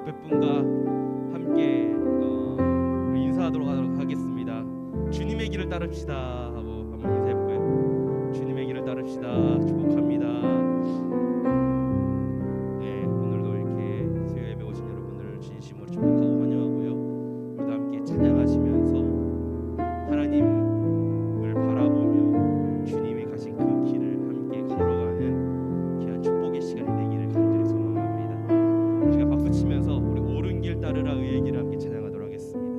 옆에 분과 함께 인사하도록 하겠습니다. 주님의 길을 따릅시다 하고 한번 인사해볼까요? 주님의 길을 따릅시다. 축복합니다. 네, 오늘도 이렇게 수요 예배 오신 여러분들을 진심으로 축복하고 환영하고요. 우리도 함께 찬양하시면서 하나님을 바라보며 주님이 가신 그 길을 함께 걸어가는 귀한 축복의 시간이 되기를 간절히 소망합니다. 우리가 박수 치면서 우리 옳은 길 따르라 의의 길을 함께 찬양하도록 하겠습니다.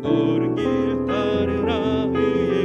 옳은 길 따르라 의의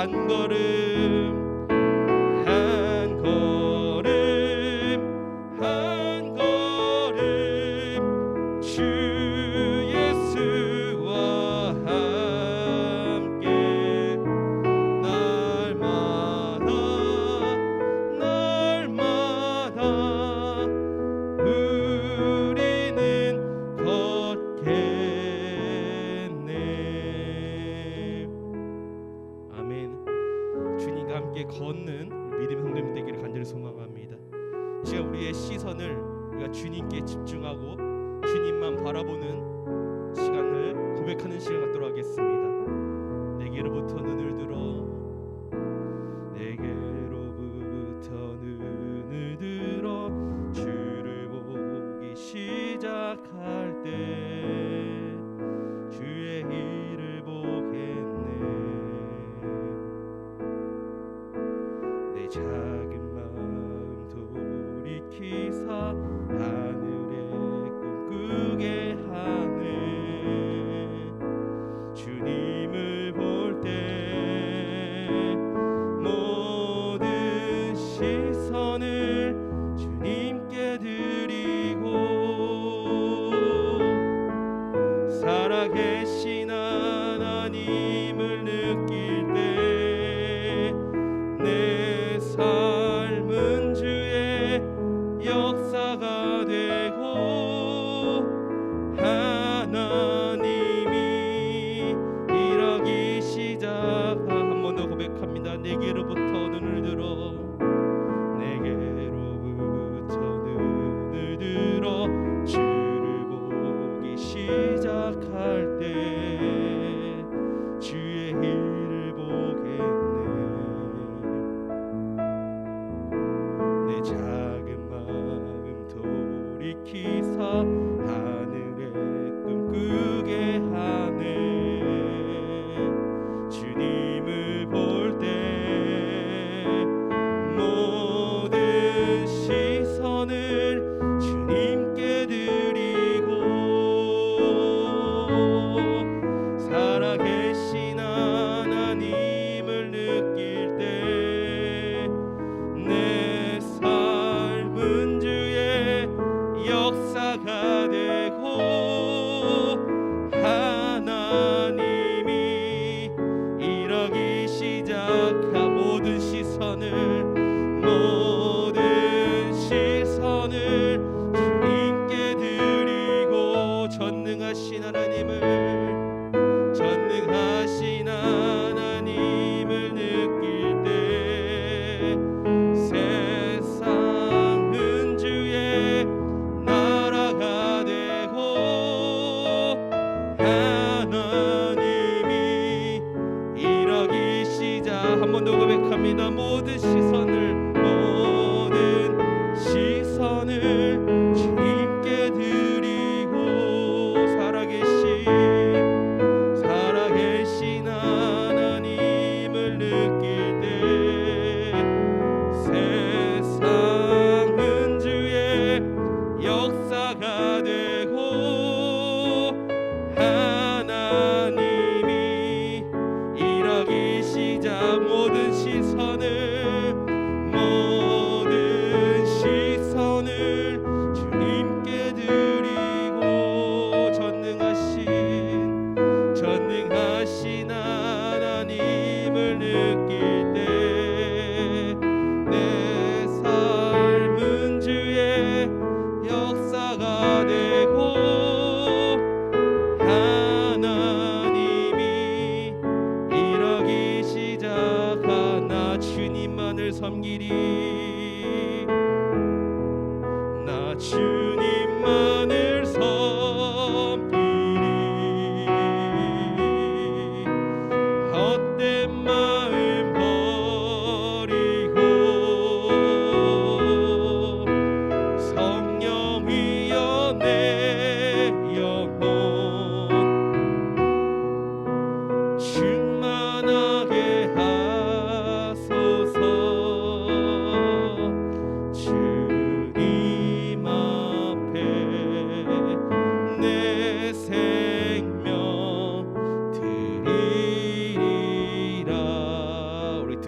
한 걸음 한 걸음 한 걸음 주 예수와 함께 날마다 우리는 걷겠네. 아멘. 주님과 함께 걷는 믿음의 성도님 되기를 간절히 소망합니다. 이 시간 우리의 시선을 우리가 주님께 집중하고 주님만 바라보는 시간을 고백하는 시간 갖도록 하겠습니다. 내게로부터 눈을 들어 내게로부터 눈을 들어 주를 보기 시작할 때 주의 일을 보겠네. 내 작은 마음 돌이키사 하늘에 꿈꾸게 하네. 주님을 볼 때 모든 시선을 주님께 드리고 살아계신 하나님을 느낄 때 내 삶은 주의 역사가 되고 하나님이 일하기 시작하. 한 번 더 고백합니다. 내게로부터 눈을 들어 내게로부터 눈을 들어 주를 보기 시작할 때 주의 일을 보겠네. 내 작은 마음 돌이키사 하늘에 꿈꾸게 하네. 주님을 볼 때 모든 시선을 주님께 드리고 살아계신 하나님을 느낄 때 내 삶은 주의 역사가 되고 하나님이 일하기 시작하. 모든 시선을 주님께 드리고 전능하신 하나님을 느낄 때 세상은 주의 나라가 되고 하나님이 일하기 시작. 한 번 더 고백합니다. 모든 시선을 주님께 드리고 살아계신 하나님을 느낄 때 세상은 주의 역사가 되고 하나님이 일하기 시작. 모든 시선을 주님께 드리고 전능하신 하나님을 느낄 때 내 삶은 주의 역사가 되고 하나님이 일하기 시작하나. 주님만을 섬기리. 나 주님만을 섬기리. 헛된 마음 버리고 성령이여 내 영혼 충만하게 하소서.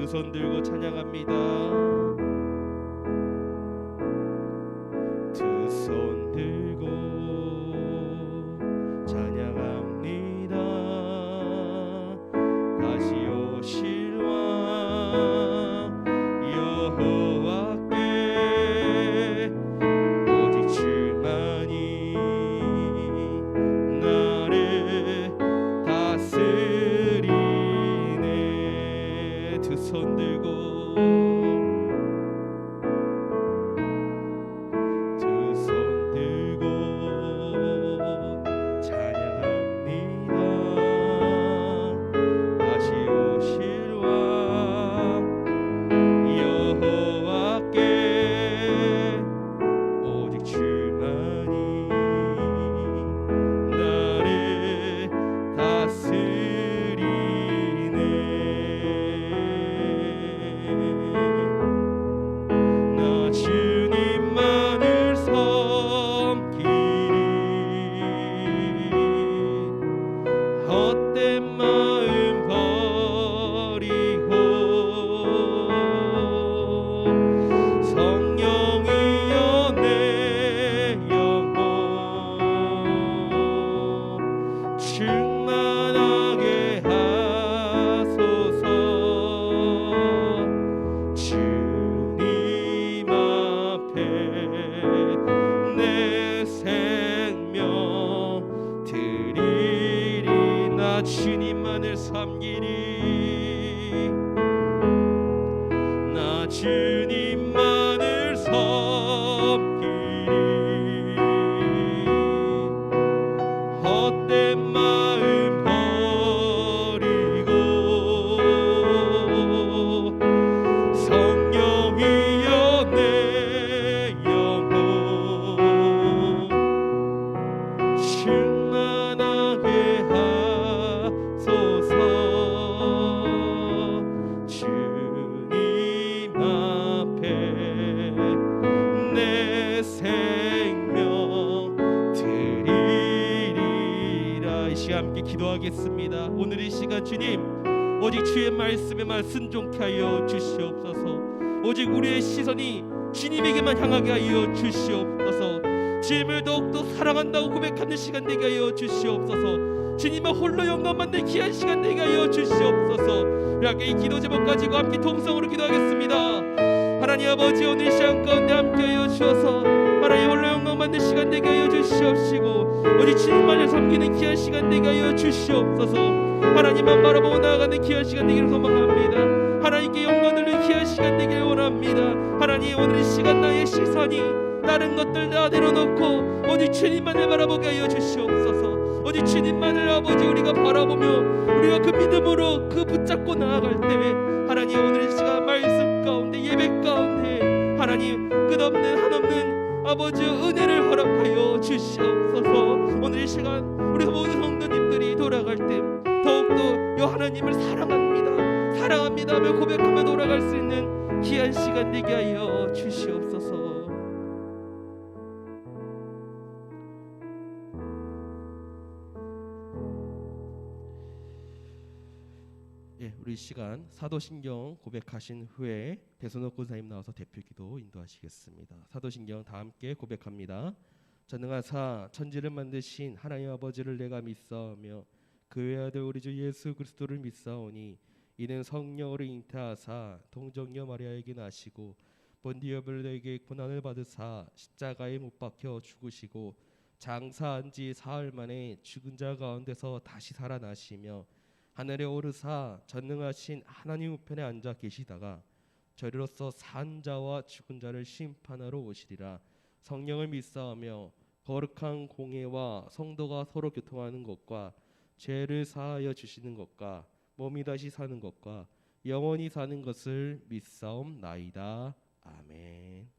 두 손 들고 찬양합니다. 두 손 들고 찬양합니다. 다시 오실 왕 여호와께 오직 주만이 나를 다스리네. 두 손 들고 충만하게 하소서. 주님 앞에 내 생명 드리리. 나 주님만을 섬기리. 나 주님만을 섬기리. 헛된 마음 버리고 성령이여 내 영혼 충만하게 하소서. 주님 앞에 내 생명 드리리라. 이 시간 함께 기도하겠습니다. 오늘 이 시간 주님 오직 주의 말씀에만 순종케 하여 주시옵소서. 오직 우리의 시선이 주님에게만 향하게 하여 주시옵소서. 주님을 더욱더 사랑한다고 고백하는 시간 되게 하여 주시옵소서. 주님의 홀로 영광 받는 귀한 시간 되게 하여 주시옵소서. 이렇게 이 기도 제목 가지고 함께 통성으로 기도하겠습니다. 하나님 아버지 오늘 시간 가운데 함께하여 주셔서 하나님 홀로 영광 받는 시간 되게 하여 주시옵시고 오직 주님만을 섬기는 귀한 시간 되게 하여 주시옵소서. 하나님만 바라보고 나아가는 귀한 시간 되기를 소망합니다. 하나님께 영광 돌리는 귀한 시간 되기를 원합니다. 하나님 오늘 이 시간 나의 시선이 다른 것들 다 내려놓고 오직 주님만을 바라보게 하여 주시옵소서. 오직 주님만을 아버지 우리가 바라보며 우리가 그 믿음으로 그 붙잡고 나아갈 때 하나님 오늘 이 시간 말씀 가운데 예배 가운데 하나님 끝없는 한없는 아버지 은혜를 허락하여 주시옵소서. 오늘 이 시간 우리 모든 성도님들이 돌아갈 때 더욱더 여 하나님을 사랑합니다 하며 고백하며 돌아갈 수 있는 귀한 시간 되게 하여 주시옵소서. 우리 시간 사도신경 고백하신 후에 대선옥 권사님 나와서 대표기도 인도하시겠습니다. 사도신경 다 함께 고백합니다. 전능하사 천지를 만드신 하나님 아버지를 내가 믿사오며 그 외아들 우리 주 예수 그리스도를 믿사오니 이는 성령으로 잉태하사 동정녀 마리아에게 나시고 본디오 빌라도에게 고난을 받으사 십자가에 못 박혀 죽으시고 장사한 지 사흘 만에 죽은 자 가운데서 다시 살아나시며 하늘에 오르사 전능하신 하나님 우편에 앉아 계시다가 저리로서 산 자와 죽은 자를 심판하러 오시리라. 성령을 믿사오며 거룩한 공회와 성도가 서로 교통하는 것과 죄를 사하여 주시는 것과 몸이 다시 사는 것과 영원히 사는 것을 믿사옵나이다. 아멘.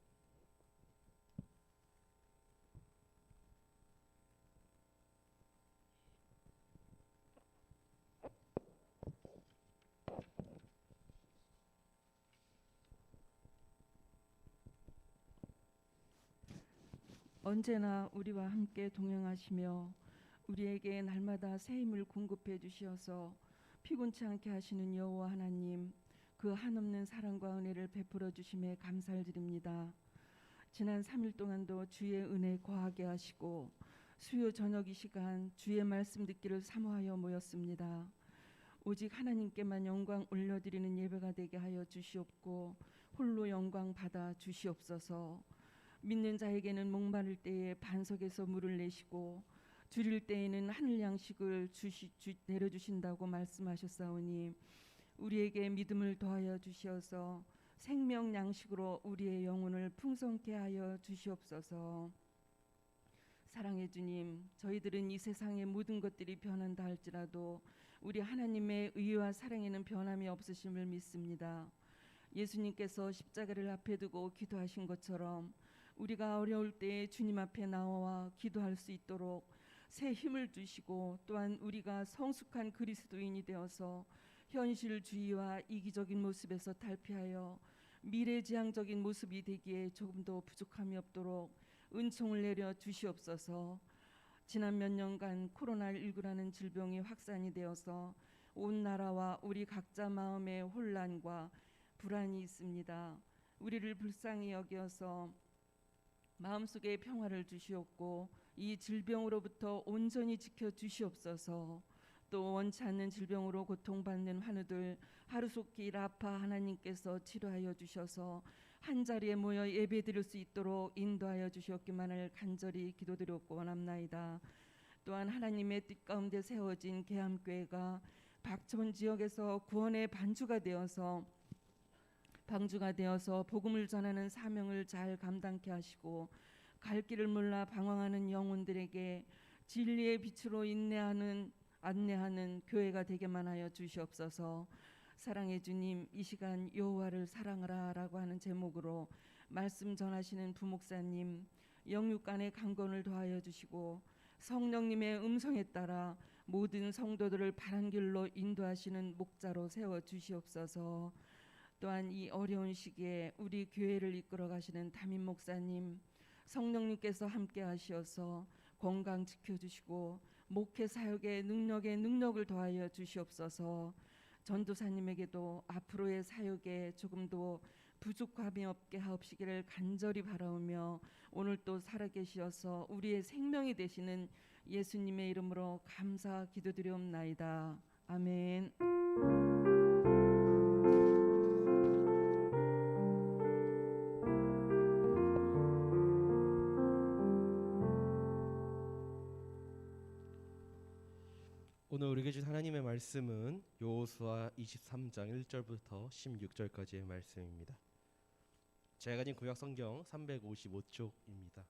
언제나 우리와 함께 동행하시며 우리에게 날마다 새 힘을 공급해 주시어서 피곤치 않게 하시는 여호와 하나님, 그 한없는 사랑과 은혜를 베풀어 주심에 감사를 드립니다. 지난 3일 동안도 주의 은혜 거하게 하시고 수요 저녁 이 시간 주의 말씀 듣기를 사모하여 모였습니다. 오직 하나님께만 영광 올려드리는 예배가 되게 하여 주시옵고 홀로 영광 받아 주시옵소서. 믿는 자에게는 목마를 때에 반석에서 물을 내시고 줄일 때에는 하늘 양식을 내려주신다고 말씀하셨사오니 우리에게 믿음을 더하여 주시어서 생명 양식으로 우리의 영혼을 풍성케 하여 주시옵소서. 사랑의 주님, 저희들은 이 세상의 모든 것들이 변한다 할지라도 우리 하나님의 의와 사랑에는 변함이 없으심을 믿습니다. 예수님께서 십자가를 앞에 두고 기도하신 것처럼 우리가 어려울 때에 주님 앞에 나와 기도할 수 있도록 새 힘을 주시고 또한 우리가 성숙한 그리스도인이 되어서 현실주의와 이기적인 모습에서 탈피하여 미래지향적인 모습이 되기에 조금도 부족함이 없도록 은총을 내려 주시옵소서. 지난 몇 년간 코로나19라는 질병이 확산이 되어서 온 나라와 우리 각자 마음에 혼란과 불안이 있습니다. 우리를 불쌍히 여겨서 마음속에 평화를 주시옵고 이 질병으로부터 온전히 지켜 주시옵소서. 또 원치 않는 질병으로 고통받는 환우들 하루속히 라파 하나님께서 치료하여 주셔서 한 자리에 모여 예배드릴 수 있도록 인도하여 주시옵기만을 간절히 기도드렸고 원합나이다. 또한 하나님의 뜻 가운데 세워진 계암교회가 박천 지역에서 구원의 방주가 되어서 복음을 전하는 사명을 잘 감당케 하시고 갈 길을 몰라 방황하는 영혼들에게 진리의 빛으로 안내하는 교회가 되게만 하여 주시옵소서. 사랑의 주님, 이 시간 여호와를 사랑하라라고 하는 제목으로 말씀 전하시는 부목사님 영육간의 강건을 더하여 주시고 성령님의 음성에 따라 모든 성도들을 바른 길로 인도하시는 목자로 세워 주시옵소서. 또한 이 어려운 시기에 우리 교회를 이끌어 가시는 담임 목사님 성령님께서 함께 하시어서 건강 지켜주시고 목회 사역의 능력을 더하여 주시옵소서. 전도사님에게도 앞으로의 사역에 조금도 부족함이 없게 하옵시기를 간절히 바라오며 오늘 또 살아계시어서 우리의 생명이 되시는 예수님의 이름으로 감사 기도드리옵나이다. 아멘. 오늘 우리에게 주신 하나님의 말씀은 여호수아 23장 1절부터 16절까지의 말씀입니다. 제가 가진 구약 성경 355쪽입니다.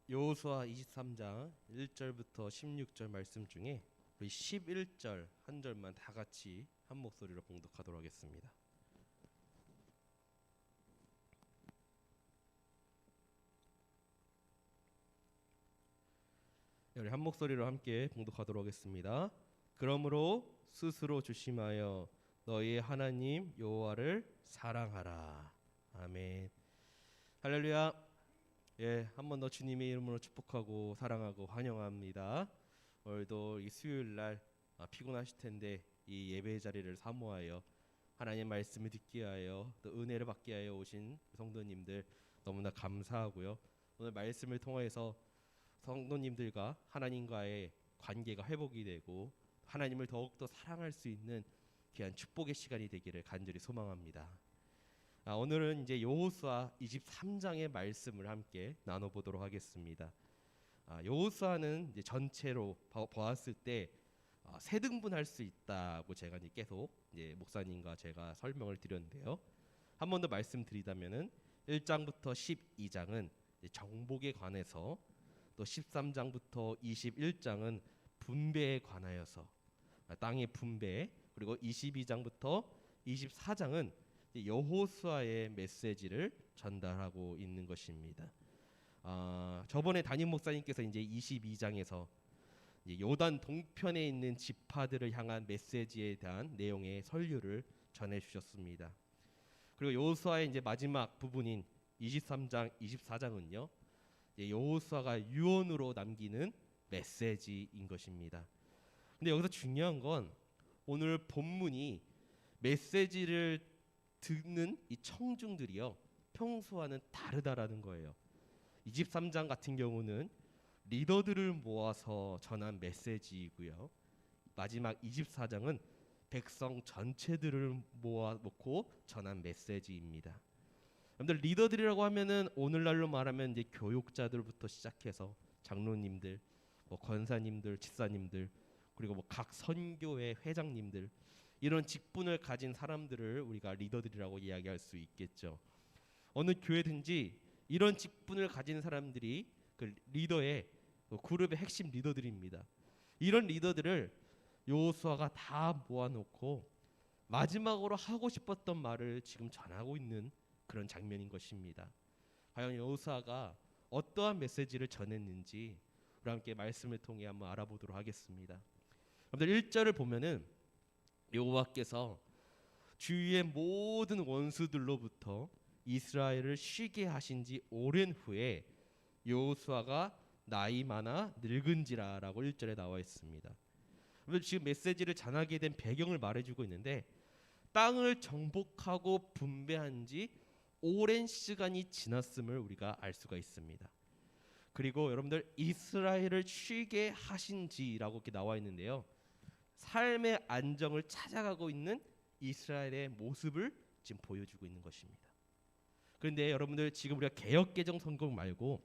여호수아 23장 1절부터 16절 말씀 중에 우리 11절 한 절만 다 같이 한 목소리로 봉독하도록 하겠습니다. 우리 한 목소리로 함께 봉독하도록 하겠습니다. 그러므로 스스로 조심하여 너희의 하나님 여호와를 사랑하라. 아멘. 할렐루야. 한 번 더 주님의 이름으로 축복하고 사랑하고 환영합니다. 오늘도 이 수요일 날 피곤하실 텐데 이 예배의 자리를 사모하여 하나님의 말씀을 듣게 하여 또 은혜를 받게 하여 오신 성도님들 너무나 감사하고요. 오늘 말씀을 통해서 성도님들과 하나님과의 관계가 회복이 되고 하나님을 더욱더 사랑할 수 있는 귀한 축복의 시간이 되기를 간절히 소망합니다. 오늘은 이제 여호수아 23장의 말씀을 함께 나눠보도록 하겠습니다. 여호수아는 이제 전체로 보았을 때 세 등분할 수 있다고 제가 이제 계속 이제 목사님과 제가 설명을 드렸는데요. 한 번 더 말씀드리자면은 1장부터 12장은 정복에 관해서 또 13장부터 21장은 분배에 관하여서 땅의 분배, 그리고 22장부터 24장은 여호수아의 메시지를 전달하고 있는 것입니다. 저번에 담임 목사님께서 이제 22장에서 요단 동편에 있는 지파들을 향한 메시지에 대한 내용의 설교를 전해 주셨습니다. 그리고 여호수아의 이제 마지막 부분인 23장, 24장은요. 여호수아가 유언으로 남기는 메시지인 것입니다. 근데 여기서 중요한 건 오늘 본문이 메시지를 듣는 이 청중들이요 평소와는 다르다라는 거예요. 23장 같은 경우는 리더들을 모아서 전한 메시지이고요. 마지막 24장은 백성 전체들을 모아놓고 전한 메시지입니다. 여러분들 리더들이라고 하면은 오늘날로 말하면 이제 교육자들부터 시작해서 장로님들, 뭐 권사님들, 집사님들, 그리고 뭐 각 선교회 회장님들 이런 직분을 가진 사람들을 우리가 리더들이라고 이야기할 수 있겠죠. 어느 교회든지 이런 직분을 가진 사람들이 그 리더의 그 그룹의 핵심 리더들입니다. 이런 리더들을 여호수아가 다 모아놓고 마지막으로 하고 싶었던 말을 지금 전하고 있는 그런 장면인 것입니다. 과연 여호수아가 어떠한 메시지를 전했는지 우리 함께 말씀을 통해 한번 알아보도록 하겠습니다. 여러분들 1절을 보면은 여호와께서 주위의 모든 원수들로부터 이스라엘을 쉬게 하신 지 오랜 후에 여호수아가 나이 많아 늙은지라라고 1절에 나와 있습니다. 지금 메시지를 전하게 된 배경을 말해주고 있는데 땅을 정복하고 분배한 지 오랜 시간이 지났음을 우리가 알 수가 있습니다. 그리고 여러분들 이스라엘을 쉬게 하신지라고 이렇게 나와 있는데요. 삶의 안정을 찾아가고 있는 이스라엘의 모습을 지금 보여주고 있는 것입니다. 그런데 여러분들 지금 우리가 개역개정 성경 말고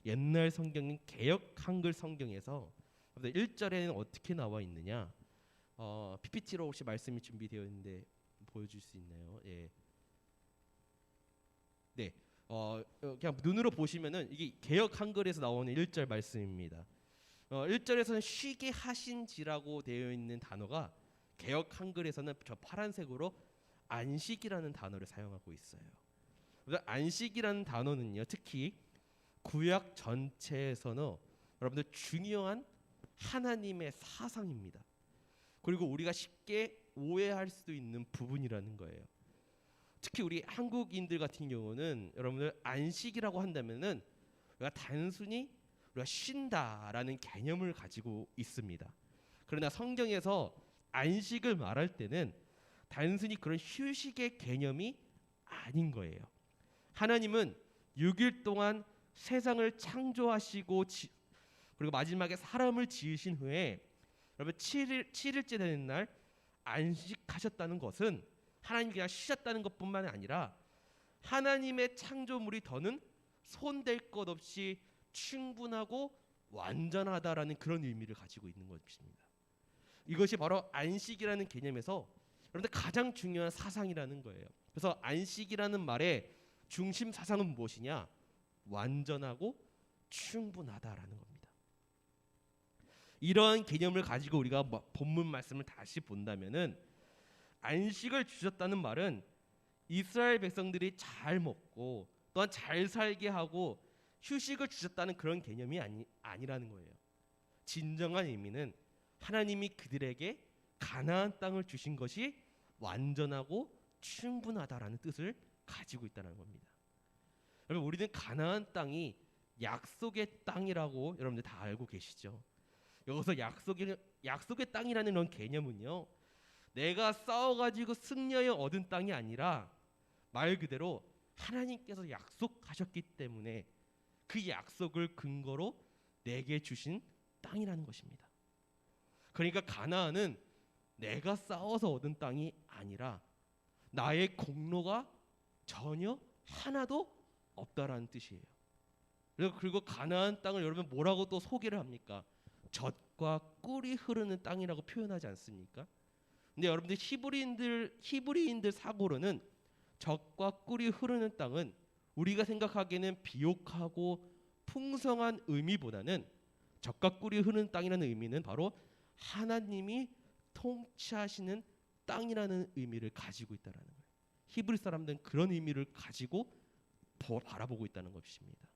옛날 성경인 개역 한글 성경에서 1절에는 어떻게 나와 있느냐? PPT로 혹시 말씀이 준비되어 있는데 보여줄 수 있나요? 예. 네. 그냥 눈으로 보시면은 이게 개역 한글에서 나오는 1절 말씀입니다. 1절에서는 쉬게 하신지라고 되어 있는 단어가 개역 한글에서는 저 파란색으로 안식이라는 단어를 사용하고 있어요. 안식이라는 단어는요, 특히 구약 전체에서는 여러분들 중요한 하나님의 사상입니다. 그리고 우리가 쉽게 오해할 수도 있는 부분이라는 거예요. 특히 우리 한국인들 같은 경우는 여러분들 안식이라고 한다면은 우리가 단순히 우리가 쉰다라는 개념을 가지고 있습니다. 그러나 성경에서 안식을 말할 때는 단순히 그런 휴식의 개념이 아닌 거예요. 하나님은 6일 동안 세상을 창조하시고 그리고 마지막에 사람을 지으신 후에 여러분 7일째 되는 날 안식하셨다는 것은 하나님이 그냥 쉬셨다는 것뿐만 아니라 하나님의 창조물이 더는 손댈 것 없이 충분하고 완전하다라는 그런 의미를 가지고 있는 것입니다. 이것이 바로 안식이라는 개념에서 여러분들 가장 중요한 사상이라는 거예요. 그래서 안식이라는 말의 중심 사상은 무엇이냐? 완전하고 충분하다라는 겁니다. 이러한 개념을 가지고 우리가 본문 말씀을 다시 본다면은 안식을 주셨다는 말은 이스라엘 백성들이 잘 먹고 또한 잘 살게 하고 휴식을 주셨다는 그런 개념이 아니라는 거예요. 진정한 의미는 하나님이 그들에게 가나안 땅을 주신 것이 완전하고 충분하다라는 뜻을 가지고 있다는 겁니다. 여러분 우리는 가나안 땅이 약속의 땅이라고 여러분들 다 알고 계시죠? 여기서 약속의 땅이라는 그런 개념은요, 내가 싸워가지고 승리하여 얻은 땅이 아니라 말 그대로 하나님께서 약속하셨기 때문에 그 약속을 근거로 내게 주신 땅이라는 것입니다. 그러니까 가나안은 내가 싸워서 얻은 땅이 아니라 나의 공로가 전혀 하나도 없다라는 뜻이에요. 그리고 가나안 땅을 여러분 뭐라고 또 소개를 합니까? 젖과 꿀이 흐르는 땅이라고 표현하지 않습니까? 근데 여러분들 히브리인들 사고로는 젖과 꿀이 흐르는 땅은 우리가 생각하기에는 비옥하고 풍성한 의미보다는 젖과 꿀이 흐르는 땅이라는 의미는 바로 하나님이 통치하시는 땅이라는 의미를 가지고 있다는 거예요. 히브리 사람들은 그런 의미를 가지고 바라보고 있다는 것입니다.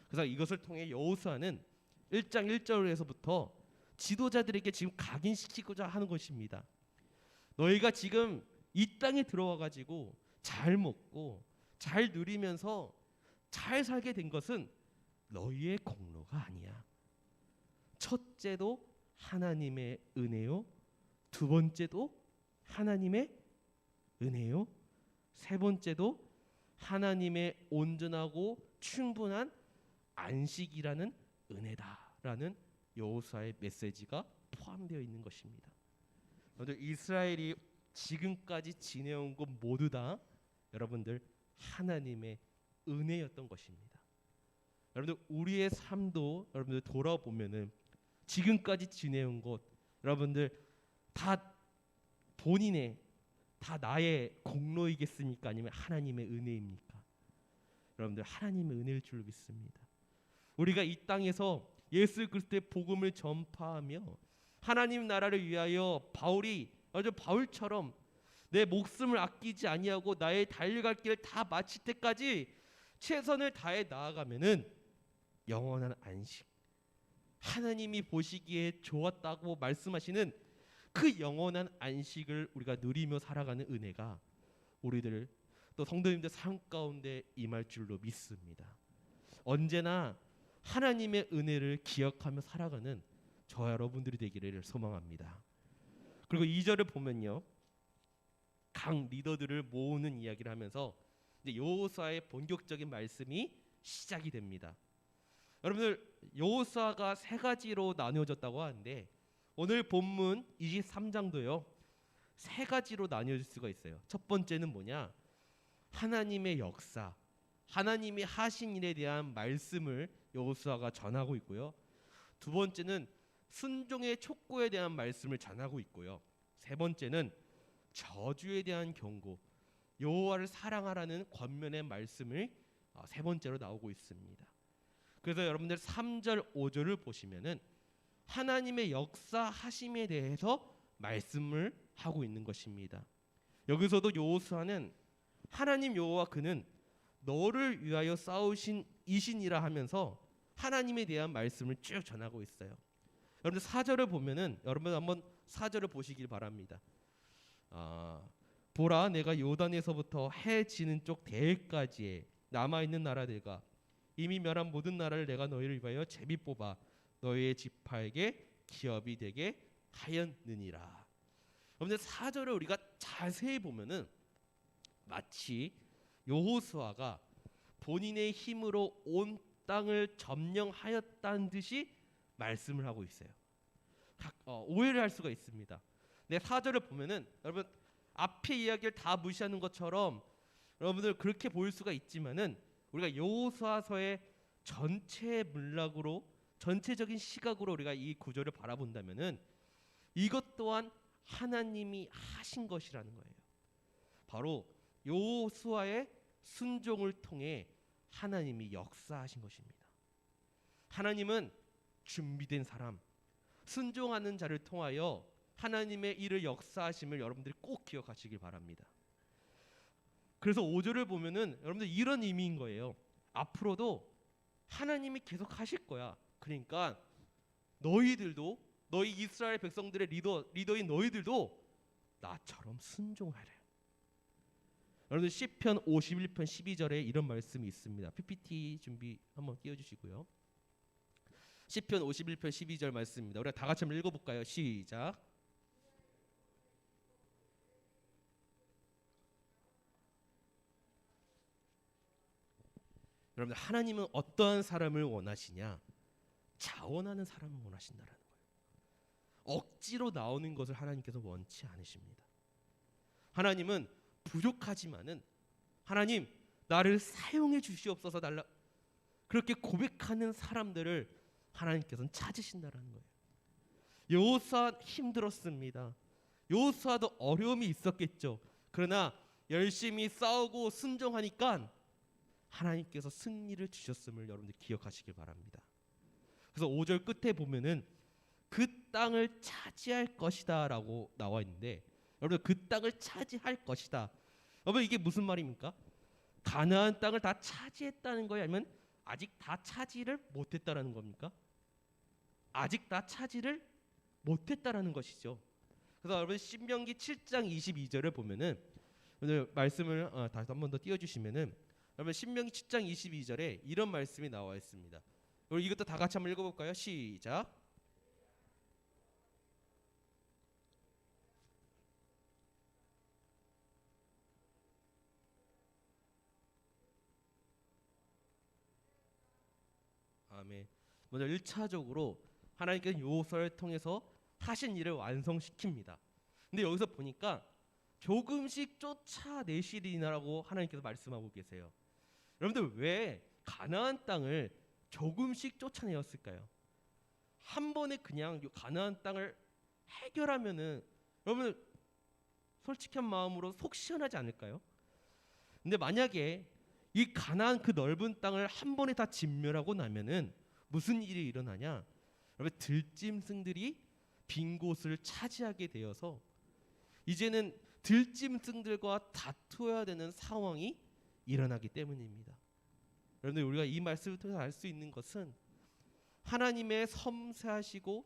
그래서 이것을 통해 여호수아는 1장 1절에서부터 지도자들에게 지금 각인시키고자 하는 것입니다. 너희가 지금 이 땅에 들어와 가지고 잘 먹고 잘 누리면서 잘 살게 된 것은 너희의 공로가 아니야. 첫째도 하나님의 은혜요, 두 번째도 하나님의 은혜요. 세 번째도 하나님의 온전하고 충분한 안식이라는 은혜다라는 여호수아의 메시지가 포함되어 있는 것입니다. 여러분들 이스라엘이 지금까지 지내온 것 모두 다 여러분들 하나님의 은혜였던 것입니다. 여러분들 우리의 삶도 여러분들 돌아보면은 지금까지 지내온 것 여러분들 다 본인의 다 나의 공로이겠습니까? 아니면 하나님의 은혜입니까? 여러분들 하나님의 은혜일 줄 믿습니다. 우리가 이 땅에서 예수 그리스도의 복음을 전파하며 하나님 나라를 위하여 바울처럼 내 목숨을 아끼지 아니하고 나의 달려갈 길을 다 마칠 때까지 최선을 다해 나아가면은 영원한 안식, 하나님이 보시기에 좋았다고 말씀하시는 그 영원한 안식을 우리가 누리며 살아가는 은혜가 우리들 또 성도님들 삶 가운데 임할 줄로 믿습니다. 언제나 하나님의 은혜를 기억하며 살아가는 저와 여러분들이 되기를 소망합니다. 그리고 2절을 보면요, 각 리더들을 모으는 이야기를 하면서 이제 여호수아의 본격적인 말씀이 시작이 됩니다. 여러분들 여호수아가 세 가지로 나누어졌다고 하는데 오늘 본문 23장도요 세 가지로 나뉘어질 수가 있어요. 첫 번째는 뭐냐? 하나님의 역사, 하나님이 하신 일에 대한 말씀을 여호수아가 전하고 있고요. 두 번째는 순종의 촉구에 대한 말씀을 전하고 있고요. 세 번째는 저주에 대한 경고, 여호와를 사랑하라는 권면의 말씀을 세 번째로 나오고 있습니다. 그래서 여러분들 3절 5절을 보시면은 하나님의 역사하심에 대해서 말씀을 하고 있는 것입니다. 여기서도 여호수아는 하나님 여호와 그는 너를 위하여 싸우신 이신이라 하면서 하나님에 대한 말씀을 쭉 전하고 있어요. 여러분들 4절을 보면은 여러분 한번 4절을 보시길 바랍니다. 보라 내가 요단에서부터 해 지는 쪽 대까지에 남아있는 나라들과 이미 멸한 모든 나라를 내가 너희를 위하여 제비 뽑아 너희의 지파에게 기업이 되게 하였느니라. 여러분들 4절을 우리가 자세히 보면은 마치 여호수아가 본인의 힘으로 온 땅을 점령하였다는 듯이 말씀을 하고 있어요. 오해를 할 수가 있습니다. 네, 4절을 보면은 여러분 앞의 이야기를 다 무시하는 것처럼 여러분들 그렇게 보일 수가 있지만은 우리가 여호수아서의 전체 문락으로 전체적인 시각으로 우리가 이 구절을 바라본다면은 이것 또한 하나님이 하신 것이라는 거예요. 바로 여호수아의 순종을 통해 하나님이 역사하신 것입니다. 하나님은 준비된 사람, 순종하는 자를 통하여 하나님의 일을 역사하심을 여러분들이 꼭 기억하시길 바랍니다. 그래서 5절을 보면은 여러분들 이런 의미인 거예요. 앞으로도 하나님이 계속 하실 거야. 그러니까 너희들도 너희 이스라엘 백성들의 리더인 너희들도 나처럼 순종하래. 여러분들 시편 51편 12절에 이런 말씀이 있습니다. PPT 준비 한번 띄워주시고요. 시편 51편 12절 말씀입니다. 우리가 다 같이 한번 읽어볼까요? 시작. 여러분들 하나님은 어떠한 사람을 원하시냐? 자원하는 사람을 원하신다라는 거예요. 억지로 나오는 것을 하나님께서 원치 않으십니다. 하나님은 부족하지만은 하나님 나를 사용해 주시옵소서 달라 그렇게 고백하는 사람들을 하나님께서는 찾으신다라는 거예요. 여호수아 힘들었습니다. 여호수아도 어려움이 있었겠죠. 그러나 열심히 싸우고 순종하니까 하나님께서 승리를 주셨음을 여러분들 기억하시길 바랍니다. 그래서 5절 끝에 보면은 그 땅을 차지할 것이다 라고 나와 있는데 여러분 그 땅을 차지할 것이다. 여러분 이게 무슨 말입니까? 가나안 땅을 다 차지했다는 거예요? 아니면 아직 다 차지를 못했다라는 겁니까? 아직 다 차지를 못했다라는 것이죠. 그래서 여러분 신명기 7장 22절을 보면은 오늘 말씀을 다시 한 번 더 띄워주시면은 여러분 신명기 7장 22절에 이런 말씀이 나와 있습니다. 우리 이것도 다 같이 한번 읽어볼까요? 시작. 다음에 먼저 1차적으로 하나님께서 요소를 통해서 하신 일을 완성시킵니다. 근데 여기서 보니까 조금씩 쫓아내시리라고 하나님께서 말씀하고 계세요. 여러분들 왜 가나안 땅을 조금씩 쫓아내었을까요? 한 번에 그냥 이 가나안 땅을 해결하면은 여러분 솔직한 마음으로 속 시원하지 않을까요? 근데 만약에 이 가나안 그 넓은 땅을 한 번에 다 진멸하고 나면은 무슨 일이 일어나냐? 여러분 들짐승들이 빈 곳을 차지하게 되어서 이제는 들짐승들과 다투어야 되는 상황이 일어나기 때문입니다. 여러분들 우리가 이 말씀을 통해서 알 수 있는 것은 하나님의 섬세하시고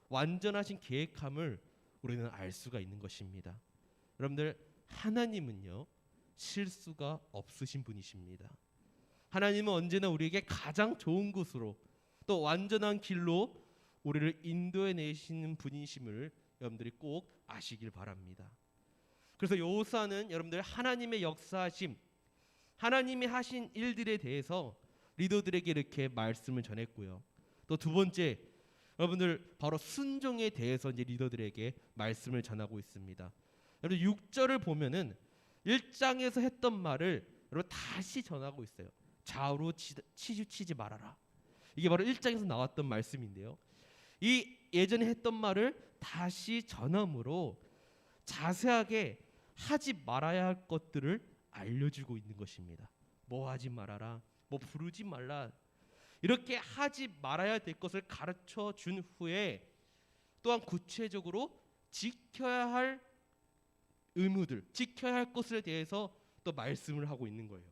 완전하신 계획함을 우리는 알 수가 있는 것입니다. 여러분들 하나님은요 실수가 없으신 분이십니다. 하나님은 언제나 우리에게 가장 좋은 곳으로 또 완전한 길로 우리를 인도해 내시는 분이심을 여러분들이 꼭 아시길 바랍니다. 그래서 여호수아는 여러분들 하나님의 역사하심, 하나님이 하신 일들에 대해서 리더들에게 이렇게 말씀을 전했고요. 또 두 번째, 여러분들 바로 순종에 대해서 이제 리더들에게 말씀을 전하고 있습니다. 여러분 6절을 보면은 1장에서 했던 말을 여러분 다시 전하고 있어요. 좌우로 치지 말아라. 이게 바로 1장에서 나왔던 말씀인데요. 이 예전에 했던 말을 다시 전함으로 자세하게 하지 말아야 할 것들을 알려주고 있는 것입니다. 뭐 하지 말아라, 뭐 부르지 말라, 이렇게 하지 말아야 될 것을 가르쳐 준 후에 또한 구체적으로 지켜야 할 의무들, 지켜야 할 것에 대해서 또 말씀을 하고 있는 거예요.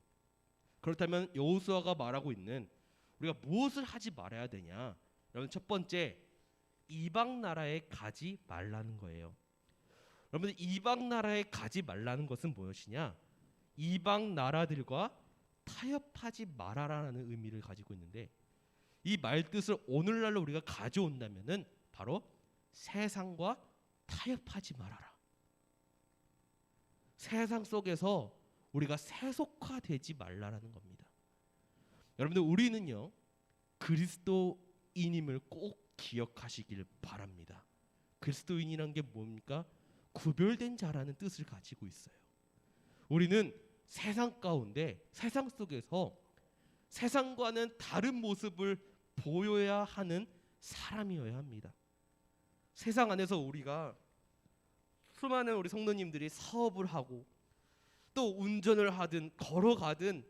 그렇다면 여호수아가 말하고 있는 우리가 무엇을 하지 말아야 되냐? 여러분 첫 번째, 이방 나라에 가지 말라는 거예요. 여러분 이방 나라에 가지 말라는 것은 무엇이냐? 이방 나라들과 타협하지 말아라라는 의미를 가지고 있는데 이 말뜻을 오늘날로 우리가 가져온다면은 바로 세상과 타협하지 말아라. 세상 속에서 우리가 세속화되지 말라라는 겁니다. 여러분들 우리는요 그리스도인임을 꼭 기억하시길 바랍니다. 그리스도인이란 게 뭡니까? 구별된 자라는 뜻을 가지고 있어요. 우리는 세상 가운데 세상 속에서 세상과는 다른 모습을 보여야 하는 사람이어야 합니다. 세상 안에서 우리가 수많은 우리 성도님들이 사업을 하고 또 운전을 하든 걸어가든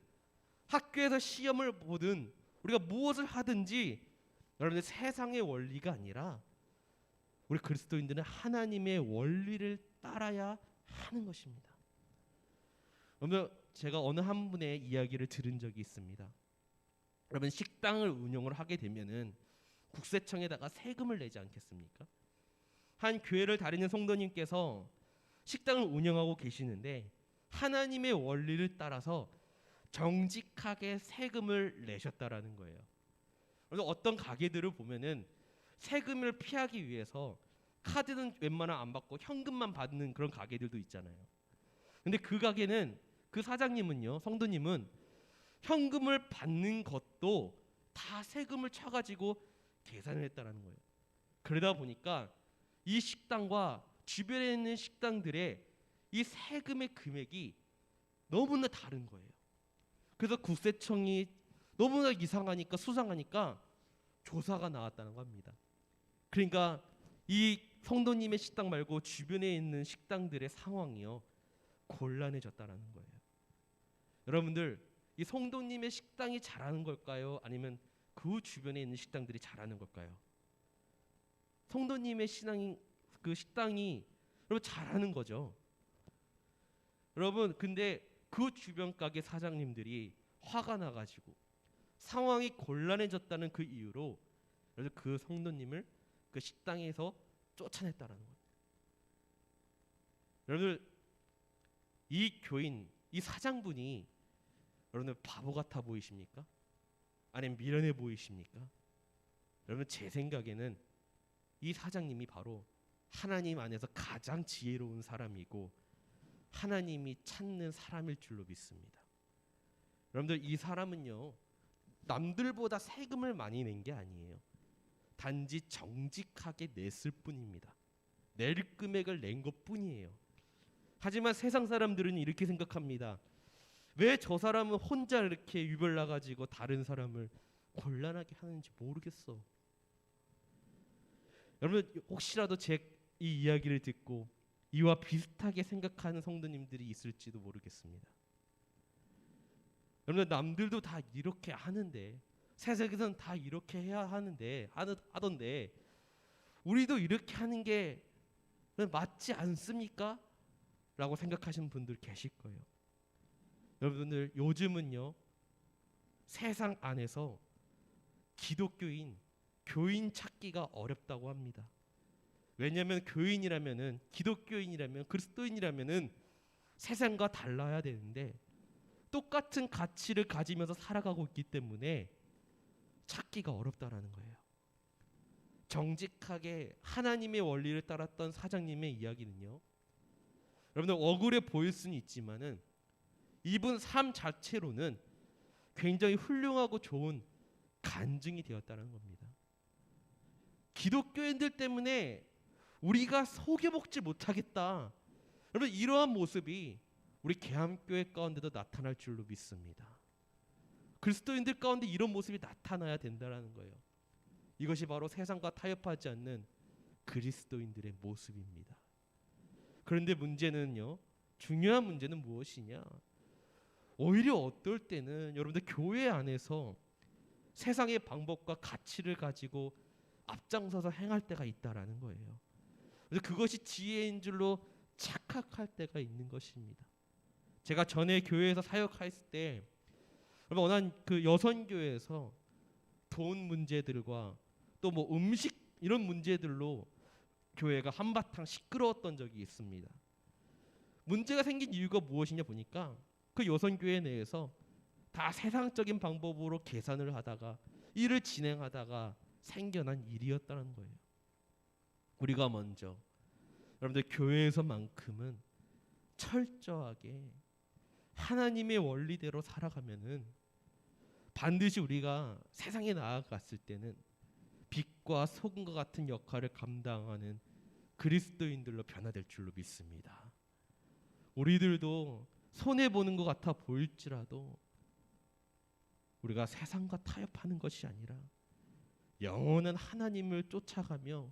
학교에서 시험을 보든 우리가 무엇을 하든지 여러분들 세상의 원리가 아니라 우리 그리스도인들은 하나님의 원리를 따라야 하는 것입니다. 여러분 제가 어느 한 분의 이야기를 들은 적이 있습니다. 여러분 식당을 운영을 하게 되면은 국세청에다가 세금을 내지 않겠습니까? 한 교회를 다니는 성도님께서 식당을 운영하고 계시는데 하나님의 원리를 따라서 정직하게 세금을 내셨다라는 거예요. 그래서 어떤 가게들을 보면은 세금을 피하기 위해서 카드는 웬만하면 안 받고 현금만 받는 그런 가게들도 있잖아요. 근데 그 가게는 그 사장님은요, 성도님은 현금을 받는 것도 다 세금을 쳐가지고 계산을 했다라는 거예요. 그러다 보니까 이 식당과 주변에 있는 식당들의 이 세금의 금액이 너무나 다른 거예요. 그래서 국세청이 너무나 이상하니까 수상하니까 조사가 나왔다는 겁니다. 그러니까 이 성도님의 식당 말고 주변에 있는 식당들의 상황이요 곤란해졌다는 거예요. 여러분들 이 성도님의 식당이 잘하는 걸까요? 아니면 그 주변에 있는 식당들이 잘하는 걸까요? 성도님의 신앙이 그 식당이 여러분 잘하는 거죠. 여러분 근데 그 주변 가게 사장님들이 화가 나가지고 상황이 곤란해졌다는 그 이유로 그 성도님을 그 식당에서 쫓아냈다는 거예요. 여러분들 이 교인, 이 사장분이 여러분들 바보 같아 보이십니까? 아니면 미련해 보이십니까? 여러분 제 생각에는 이 사장님이 바로 하나님 안에서 가장 지혜로운 사람이고 하나님이 찾는 사람일 줄로 믿습니다. 여러분들 이 사람은요 남들보다 세금을 많이 낸 게 아니에요. 단지 정직하게 냈을 뿐입니다. 낼 금액을 낸 것뿐이에요. 하지만 세상 사람들은 이렇게 생각합니다. 왜 저 사람은 혼자 이렇게 유별나가지고 다른 사람을 곤란하게 하는지 모르겠어. 여러분 혹시라도 제 이 이야기를 듣고 이와 비슷하게 생각하는 성도님들이 있을지도 모르겠습니다. 여러분 남들도 다 이렇게 하는데, 세상에서는 다 이렇게 해야 하던데 우리도 이렇게 하는 게 맞지 않습니까? 라고 생각하시는 분들 계실 거예요. 여러분들 요즘은요 세상 안에서 기독교인, 교인 찾기가 어렵다고 합니다. 왜냐하면 교인이라면은, 기독교인이라면, 그리스도인이라면은 세상과 달라야 되는데 똑같은 가치를 가지면서 살아가고 있기 때문에 찾기가 어렵다라는 거예요. 정직하게 하나님의 원리를 따랐던 사장님의 이야기는요, 여러분들 억울해 보일 수는 있지만은 이분 삶 자체로는 굉장히 훌륭하고 좋은 간증이 되었다는 겁니다. 기독교인들 때문에 우리가 속여먹지 못하겠다. 여러분 이러한 모습이 우리 계암교회 가운데도 나타날 줄로 믿습니다. 그리스도인들 가운데 이런 모습이 나타나야 된다는 거예요. 이것이 바로 세상과 타협하지 않는 그리스도인들의 모습입니다. 그런데 문제는요, 중요한 문제는 무엇이냐? 오히려 어떨 때는 여러분들 교회 안에서 세상의 방법과 가치를 가지고 앞장서서 행할 때가 있다라는 거예요. 그래서 그것이 지혜인 줄로 착각할 때가 있는 것입니다. 제가 전에 교회에서 사역했을 때 어느 그 여선교회에서 돈 문제들과 또 뭐 음식 이런 문제들로 교회가 한바탕 시끄러웠던 적이 있습니다. 문제가 생긴 이유가 무엇이냐 보니까 그 여선교회 내에서 다 세상적인 방법으로 계산을 하다가 일을 진행하다가 생겨난 일이었다는 거예요. 우리가 먼저 여러분들 교회에서만큼은 철저하게 하나님의 원리대로 살아가면은 반드시 우리가 세상에 나아갔을 때는 빛과 소금과 같은 역할을 감당하는 그리스도인들로 변화될 줄로 믿습니다. 우리들도 손해보는 것 같아 보일지라도 우리가 세상과 타협하는 것이 아니라 영원한 하나님을 쫓아가며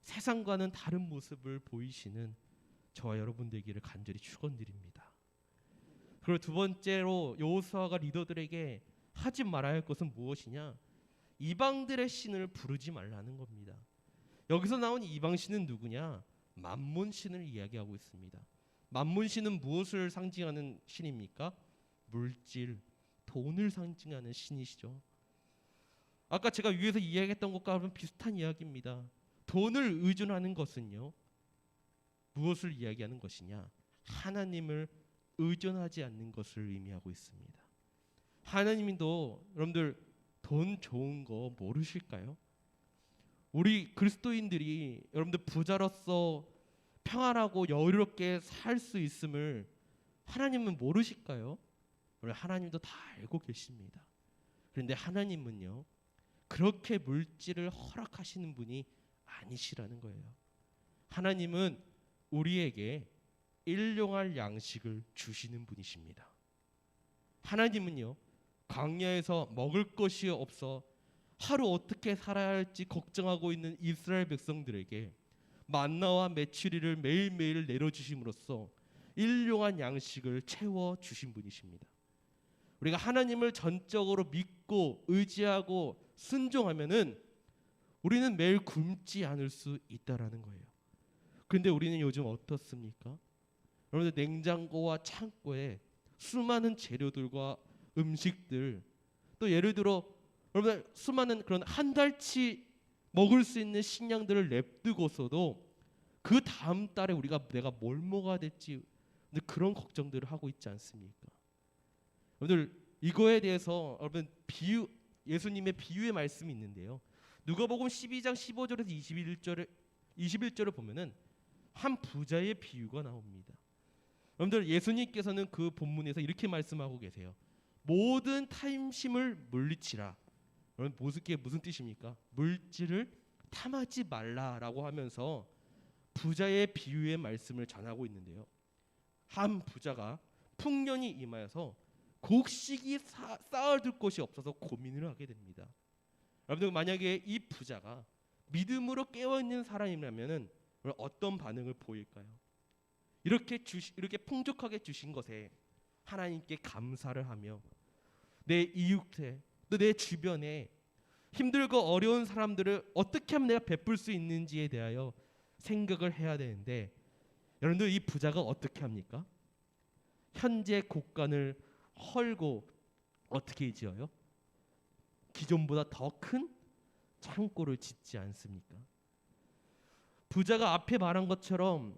세상과는 다른 모습을 보이시는 저와 여러분 되기를 간절히 축원드립니다. 그리고 두 번째로 여호수아가 리더들에게 하지 말아야 할 것은 무엇이냐? 이방들의 신을 부르지 말라는 겁니다. 여기서 나온 이방 신은 누구냐? 만몬 신을 이야기하고 있습니다. 만몬 신은 무엇을 상징하는 신입니까? 물질, 돈을 상징하는 신이시죠. 아까 제가 위에서 이야기했던 것과 비슷한 이야기입니다. 돈을 의존하는 것은요, 무엇을 이야기하는 것이냐? 하나님을 의존하지 않는 것을 의미하고 있습니다. 하나님도 여러분들 돈 좋은 거 모르실까요? 우리 그리스도인들이 여러분들 부자로서 평안하고 여유롭게 살 수 있음을 하나님은 모르실까요? 하나님도 다 알고 계십니다. 그런데 하나님은요, 그렇게 물질을 허락하시는 분이 아니시라는 거예요. 하나님은 우리에게 일용할 양식을 주시는 분이십니다. 하나님은요, 광야에서 먹을 것이 없어 하루 어떻게 살아야 할지 걱정하고 있는 이스라엘 백성들에게 만나와 메추리를 매일매일 내려주심으로써 일용한 양식을 채워주신 분이십니다. 우리가 하나님을 전적으로 믿고 의지하고 순종하면은 우리는 매일 굶지 않을 수 있다라는 거예요. 그런데 우리는 요즘 어떻습니까? 여러분들 냉장고와 창고에 수많은 재료들과 음식들, 또 예를 들어 여러분들 수많은 그런 한 달치 먹을 수 있는 식량들을 냅두고서도 그 다음 달에 내가 뭘 먹어야 될지 그런 걱정들을 하고 있지 않습니까? 여러분들 이거에 대해서 여러분 예수님의 비유의 말씀이 있는데요. 누가복음 12장 15절에서 21절을 보면은 한 부자의 비유가 나옵니다. 여러분들 예수님께서는 그 본문에서 이렇게 말씀하고 계세요. 모든 탐심을 물리치라. 여러분 그게 무슨 뜻입니까? 물질을 탐하지 말라라고 하면서 부자의 비유의 말씀을 전하고 있는데요. 한 부자가 풍년이 임하여서 곡식이 쌓아둘 곳이 없어서 고민을 하게 됩니다. 여러분들 만약에 이 부자가 믿음으로 깨어있는 사람이라면은 어떤 반응을 보일까요? 이렇게 풍족하게 주신 것에 하나님께 감사를 하며 내 이웃에 또 내 주변에 힘들고 어려운 사람들을 어떻게 하면 내가 베풀 수 있는지에 대하여 생각을 해야 되는데, 여러분들 이 부자가 어떻게 합니까? 현재 곳간을 헐고 어떻게 지어요? 기존보다 더 큰 창고를 짓지 않습니까? 부자가 앞에 말한 것처럼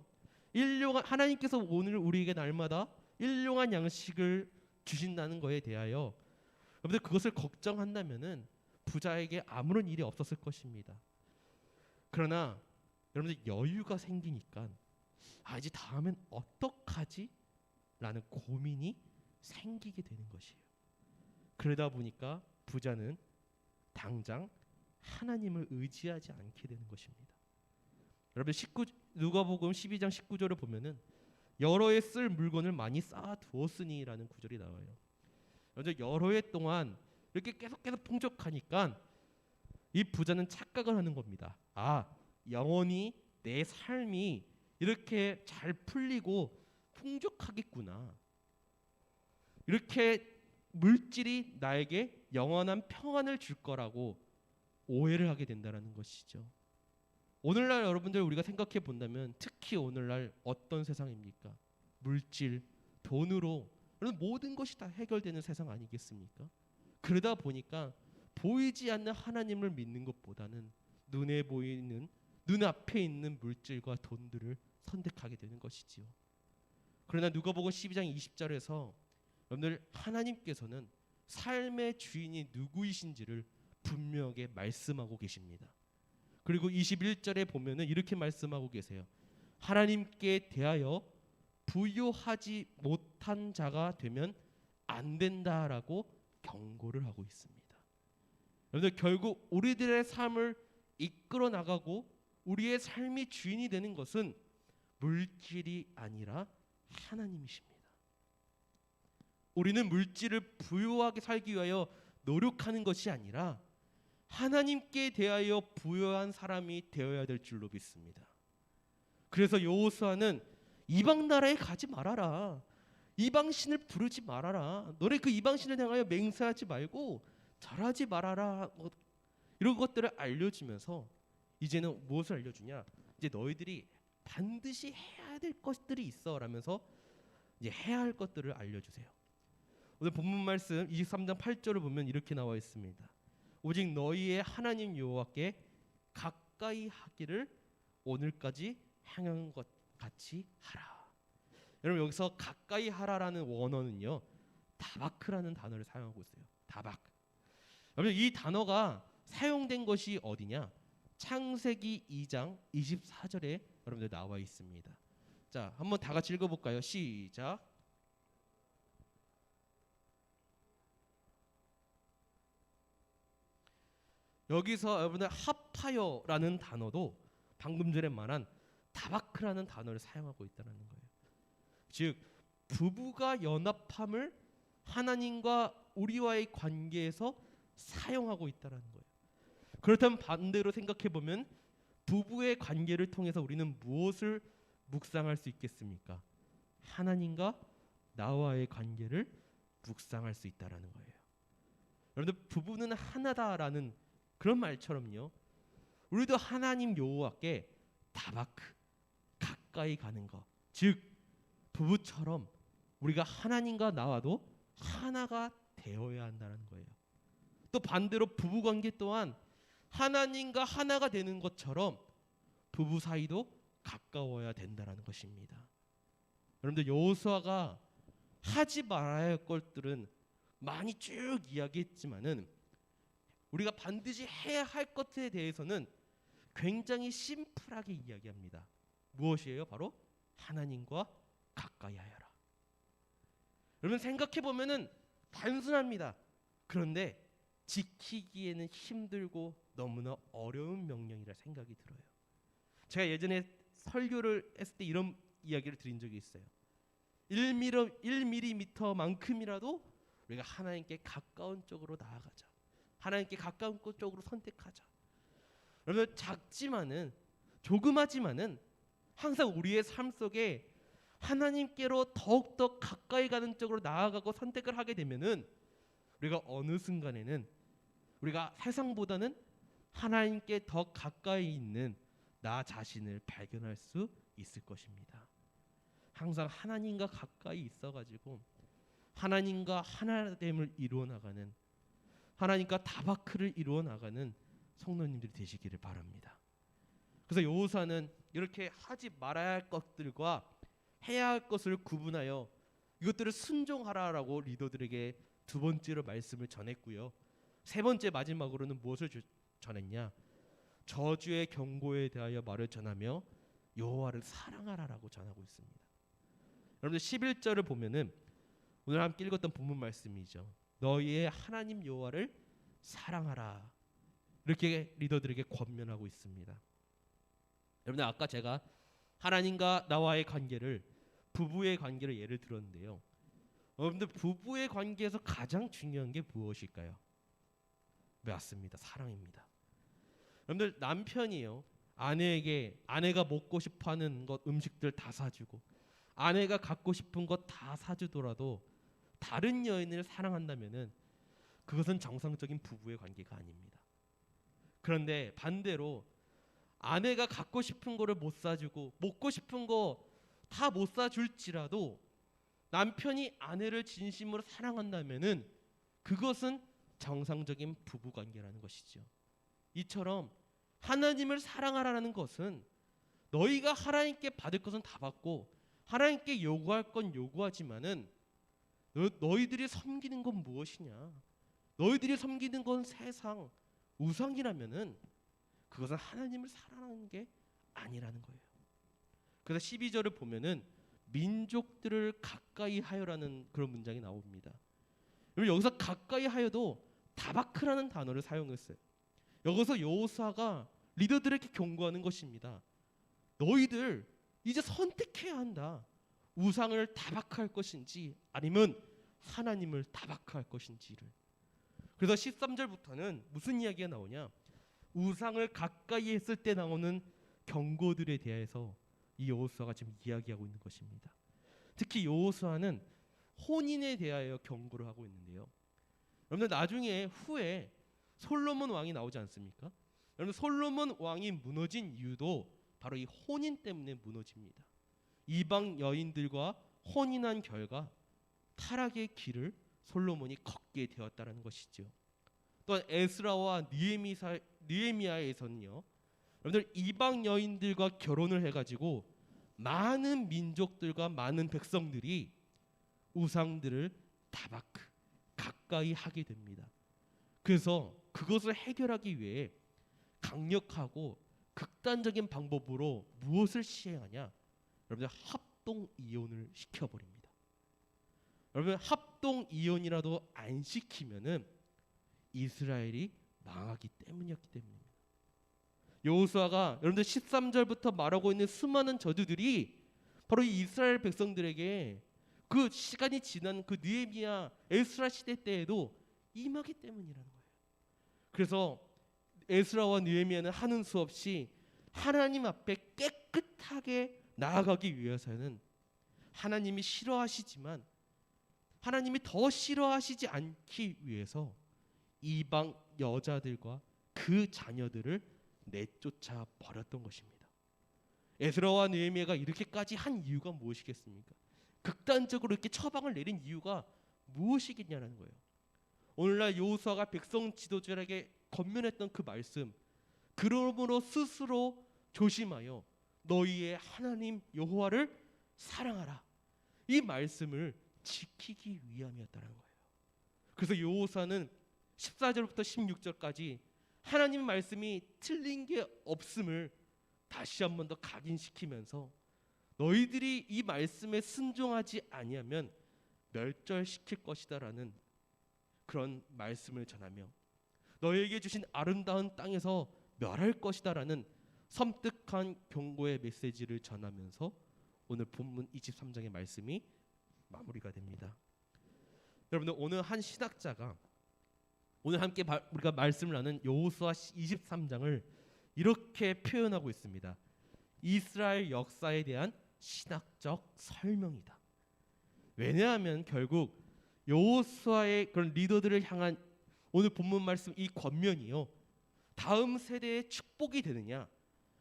하나님께서 오늘 우리에게 날마다 일용한 양식을 주신다는 것에 대하여 여러분들 그것을 걱정한다면은 부자에게 아무런 일이 없었을 것입니다. 그러나 여러분들 여유가 생기니까 이제 다음엔 어떡하지? 라는 고민이 생기게 되는 것이에요. 그러다 보니까 부자는 당장 하나님을 의지하지 않게 되는 것입니다. 여러분 누가복음 12장 19절을 보면은 여러 해 쓸 물건을 많이 쌓아 두었으니라는 구절이 나와요. 여러 해 동안 이렇게 계속 풍족하니까 이 부자는 착각을 하는 겁니다. 영원히 내 삶이 이렇게 잘 풀리고 풍족하겠구나. 이렇게 물질이 나에게 영원한 평안을 줄 거라고 오해를 하게 된다는 것이죠. 오늘날 여러분들 우리가 생각해 본다면 특히 오늘날 어떤 세상입니까? 물질, 돈으로 모든 것이 다 해결되는 세상 아니겠습니까? 그러다 보니까 보이지 않는 하나님을 믿는 것보다는 눈앞에 있는 물질과 돈들을 선택하게 되는 것이지요. 그러나 누가복음 12장 20절에서 여러분들 하나님께서는 삶의 주인이 누구이신지를 분명하게 말씀하고 계십니다. 그리고 21절에 보면은 이렇게 말씀하고 계세요. 하나님께 대하여 부요하지 못한 자가 되면 안 된다라고 경고를 하고 있습니다. 여러분들 결국 우리들의 삶을 이끌어 나가고 우리의 삶이 주인이 되는 것은 물질이 아니라 하나님이십니다. 우리는 물질을 부유하게 살기 위하여 노력하는 것이 아니라 하나님께 대하여 부유한 사람이 되어야 될 줄로 믿습니다. 그래서 여호수아는 이방 나라에 가지 말아라. 이방신을 부르지 말아라. 너네 그 이방신을 향하여 맹세하지 말고 절하지 말아라. 이런 것들을 알려주면서 이제는 무엇을 알려주냐? 이제 너희들이 반드시 해야 될 것들이 있어 라면서 이제 해야 할 것들을 알려주세요. 오늘 본문 말씀 23장 8절을 보면 이렇게 나와 있습니다. 오직 너희의 하나님 여호와께 가까이 하기를 오늘까지 행한 것 같이 하라. 여러분 여기서 가까이 하라라는 원어는요 다바크라는 단어를 사용하고 있어요. 다박. 여러분 이 단어가 사용된 것이 어디냐? 창세기 2장 24절에 여러분들 나와 있습니다. 자, 한번 다 같이 읽어볼까요? 시작. 여기서 여러분들 합하여라는 단어도 방금 전에 말한 다바크라는 단어를 사용하고 있다는 거예요. 즉 부부가 연합함을 하나님과 우리와의 관계에서 사용하고 있다는 거예요. 그렇다면 반대로 생각해 보면 부부의 관계를 통해서 우리는 무엇을 묵상할 수 있겠습니까? 하나님과 나와의 관계를 묵상할 수 있다라는 거예요. 여러분들 부부는 하나다라는 그런 말처럼요. 우리도 하나님 여호와께 다바크 가까이 가는 것, 즉 부부처럼 우리가 하나님과 나와도 하나가 되어야 한다는 거예요. 또 반대로 부부 관계 또한 하나님과 하나가 되는 것처럼 부부 사이도 가까워야 된다는 것입니다. 여러분들 여호수아가 하지 말아야 할 것들은 많이 쭉 이야기했지만은 우리가 반드시 해야 할 것에 대해서는 굉장히 심플하게 이야기합니다. 무엇이에요? 바로 하나님과 가까이 하여라. 여러분 생각해 보면은 단순합니다. 그런데 지키기에는 힘들고 너무나 어려운 명령이라 생각이 들어요. 제가 예전에 설교를 했을 때 이런 이야기를 드린 적이 있어요. 1mm만큼이라도 우리가 하나님께 가까운 쪽으로 나아가자. 하나님께 가까운 쪽으로 선택하자. 여러분, 작지만은 조그마지만은 항상 우리의 삶 속에 하나님께로 더욱더 가까이 가는 쪽으로 나아가고 선택을 하게 되면은 우리가 어느 순간에는 우리가 세상보다는 하나님께 더 가까이 있는 나 자신을 발견할 수 있을 것입니다. 항상 하나님과 가까이 있어가지고 하나님과 하나됨을 이루어 나가는, 하나님과 다바크를 이루어 나가는 성도님들이 되시기를 바랍니다. 그래서 여호수아는 이렇게 하지 말아야 할 것들과 해야 할 것을 구분하여 이것들을 순종하라라고 리더들에게 두 번째로 말씀을 전했고요. 세 번째 마지막으로는 무엇을 전했냐? 저주의 경고에 대하여 말을 전하며 여호와를 사랑하라라고 전하고 있습니다. 여러분들 11절을 보면은 오늘 함께 읽었던 본문 말씀이죠. 너희의 하나님 여호와를 사랑하라. 이렇게 리더들에게 권면하고 있습니다. 여러분들 아까 제가 하나님과 나와의 관계를, 부부의 관계를 예를 들었는데요. 여러분들 부부의 관계에서 가장 중요한 게 무엇일까요? 맞습니다. 사랑입니다. 여러분들 남편이요, 아내에게 아내가 먹고 싶어하는 것 음식들 다 사주고 아내가 갖고 싶은 것 다 사주더라도 다른 여인을 사랑한다면은 그것은 정상적인 부부의 관계가 아닙니다. 그런데 반대로 아내가 갖고 싶은 거를 못 사주고 먹고 싶은 거 다 못 사줄지라도 남편이 아내를 진심으로 사랑한다면은 그것은 정상적인 부부 관계라는 것이죠. 이처럼 하나님을 사랑하라는 것은 너희가 하나님께 받을 것은 다 받고 하나님께 요구할 건 요구하지만은 너희들이 섬기는 건 무엇이냐? 너희들이 섬기는 건 세상 우상이라면은 그것은 하나님을 사랑하는 게 아니라는 거예요. 그래서 12절을 보면은 민족들을 가까이 하여라는 그런 문장이 나옵니다. 여기서 가까이 하여도 다바크라는 단어를 사용했어요. 여기서 여호수아가 리더들에게 경고하는 것입니다. 너희들 이제 선택해야 한다. 우상을 다바크할 것인지 아니면 하나님을 다바크할 것인지를. 그래서 13절부터는 무슨 이야기가 나오냐? 우상을 가까이 했을 때 나오는 경고들에 대해서 이 여호수아가 지금 이야기하고 있는 것입니다. 특히 여호수아는 혼인에 대하여 경고를 하고 있는데요. 여러분들 나중에 후에 솔로몬 왕이 나오지 않습니까? 여러분 솔로몬 왕이 무너진 이유도 바로 이 혼인 때문에 무너집니다. 이방 여인들과 혼인한 결과 타락의 길을 솔로몬이 걷게 되었다는 것이죠. 또한 에스라와 느헤미야에서는요, 여러분들 이방 여인들과 결혼을 해가지고 많은 민족들과 많은 백성들이 우상들을 다바크 가까이 하게 됩니다. 그래서 그것을 해결하기 위해 강력하고 극단적인 방법으로 무엇을 시행하냐? 여러분들 합동 이혼을 시켜버립니다. 여러분 합동 이혼이라도 안 시키면은 이스라엘이 망하기 때문이었기 때문입니다. 여호수아가 여러분들 13절부터 말하고 있는 수많은 저주들이 바로 이 이스라엘 백성들에게 그 시간이 지난 그 느헤미야 에스라 시대 때에도 임하기 때문이라는 거예요. 그래서 에스라와 느헤미야는 하는 수 없이 하나님 앞에 깨끗하게 나아가기 위해서는 하나님이 싫어하시지만 하나님이 더 싫어하시지 않기 위해서 이방 여자들과 그 자녀들을 내쫓아 버렸던 것입니다. 에스라와 느헤미야가 이렇게까지 한 이유가 무엇이겠습니까? 극단적으로 이렇게 처방을 내린 이유가 무엇이겠냐는 거예요. 오늘날 여호수아가 백성 지도자에게 권면했던 그 말씀, 그러므로 스스로 조심하여 너희의 하나님 여호와를 사랑하라, 이 말씀을 지키기 위함이었다는 거예요. 그래서 여호수아는 14절부터 16절까지 하나님 말씀이 틀린 게 없음을 다시 한 번 더 각인시키면서 너희들이 이 말씀에 순종하지 아니하면 멸절시킬 것이다라는 그런 말씀을 전하며 너에게 주신 아름다운 땅에서 멸할 것이다라는 섬뜩한 경고의 메시지를 전하면서 오늘 본문 23장의 말씀이 마무리가 됩니다. 여러분들, 오늘 한 신학자가 오늘 함께 우리가 말씀을 나눈 여호수아 23장을 이렇게 표현하고 있습니다. 이스라엘 역사에 대한 신학적 설명이다. 왜냐하면 결국 여호수아의 그런 리더들을 향한 오늘 본문 말씀 이 권면이요, 다음 세대의 축복이 되느냐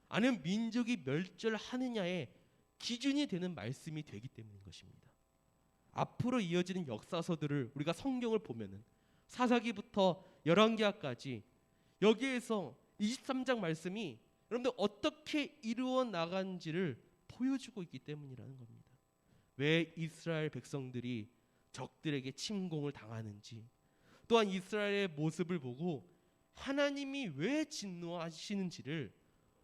아니면 민족이 멸절하느냐의 기준이 되는 말씀이 되기 때문인 것입니다. 앞으로 이어지는 역사서들을 우리가 성경을 보면은 사사기부터 열왕기하까지 여기에서 23장 말씀이 여러분들 어떻게 이루어 나간지를 보여주고 있기 때문이라는 겁니다. 왜 이스라엘 백성들이 적들에게 침공을 당하는지, 또한 이스라엘의 모습을 보고 하나님이 왜 진노하시는지를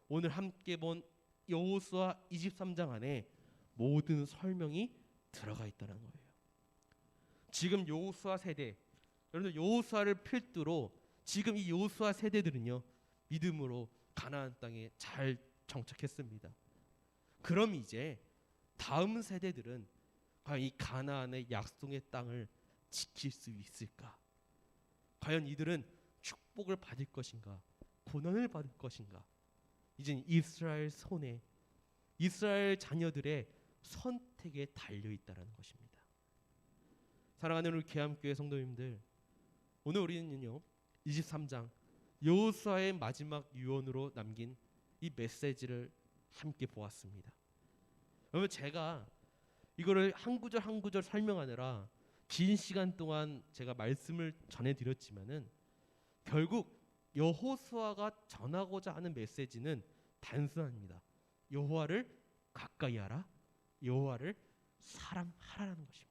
오늘 함께 본 여호수아 23장 안에 모든 설명이 들어가 있다는 거예요. 지금 여호수아 세대, 여러분들 여호수아를 필두로 지금 이 여호수아 세대들은요, 믿음으로 가나안 땅에 잘 정착했습니다. 그럼 이제 다음 세대들은 과연 이 가나안의 약속의 땅을 지킬 수 있을까? 과연 이들은 축복을 받을 것인가? 고난을 받을 것인가? 이젠 이스라엘 손에, 이스라엘 자녀들의 선택에 달려 있다라는 것입니다. 사랑하는 우리 계암교회 성도님들, 오늘 우리는요 23장 여호수아의 마지막 유언으로 남긴 이 메시지를 함께 보았습니다. 여러분, 제가 이거를 한 구절 한 구절 설명하느라 긴 시간 동안 제가 말씀을 전해드렸지만은 결국 여호수아가 전하고자 하는 메시지는 단순합니다. 여호와를 가까이 하라, 여호와를 사랑하라는 것입니다.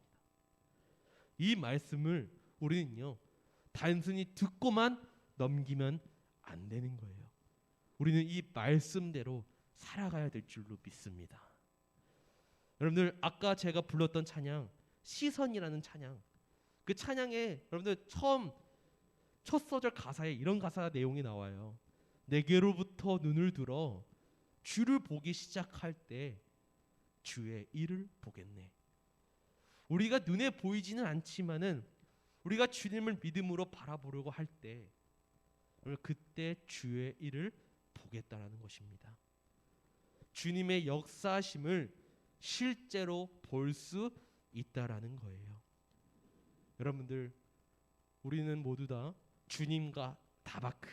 이 말씀을 우리는요 단순히 듣고만 넘기면 안 되는 거예요. 우리는 이 말씀대로 살아가야 될 줄로 믿습니다. 여러분들, 아까 제가 불렀던 찬양 시선이라는 찬양, 그 찬양에 여러분들 첫 소절 가사에 이런 가사 내용이 나와요. 내게로부터 눈을 들어 주를 보기 시작할 때 주의 일을 보겠네. 우리가 눈에 보이지는 않지만은 우리가 주님을 믿음으로 바라보려고 할 때 그때 주의 일을 보겠다라는 것입니다. 주님의 역사하심을 실제로 볼 수 있다라는 거예요. 여러분들, 우리는 모두 다 주님과 다바크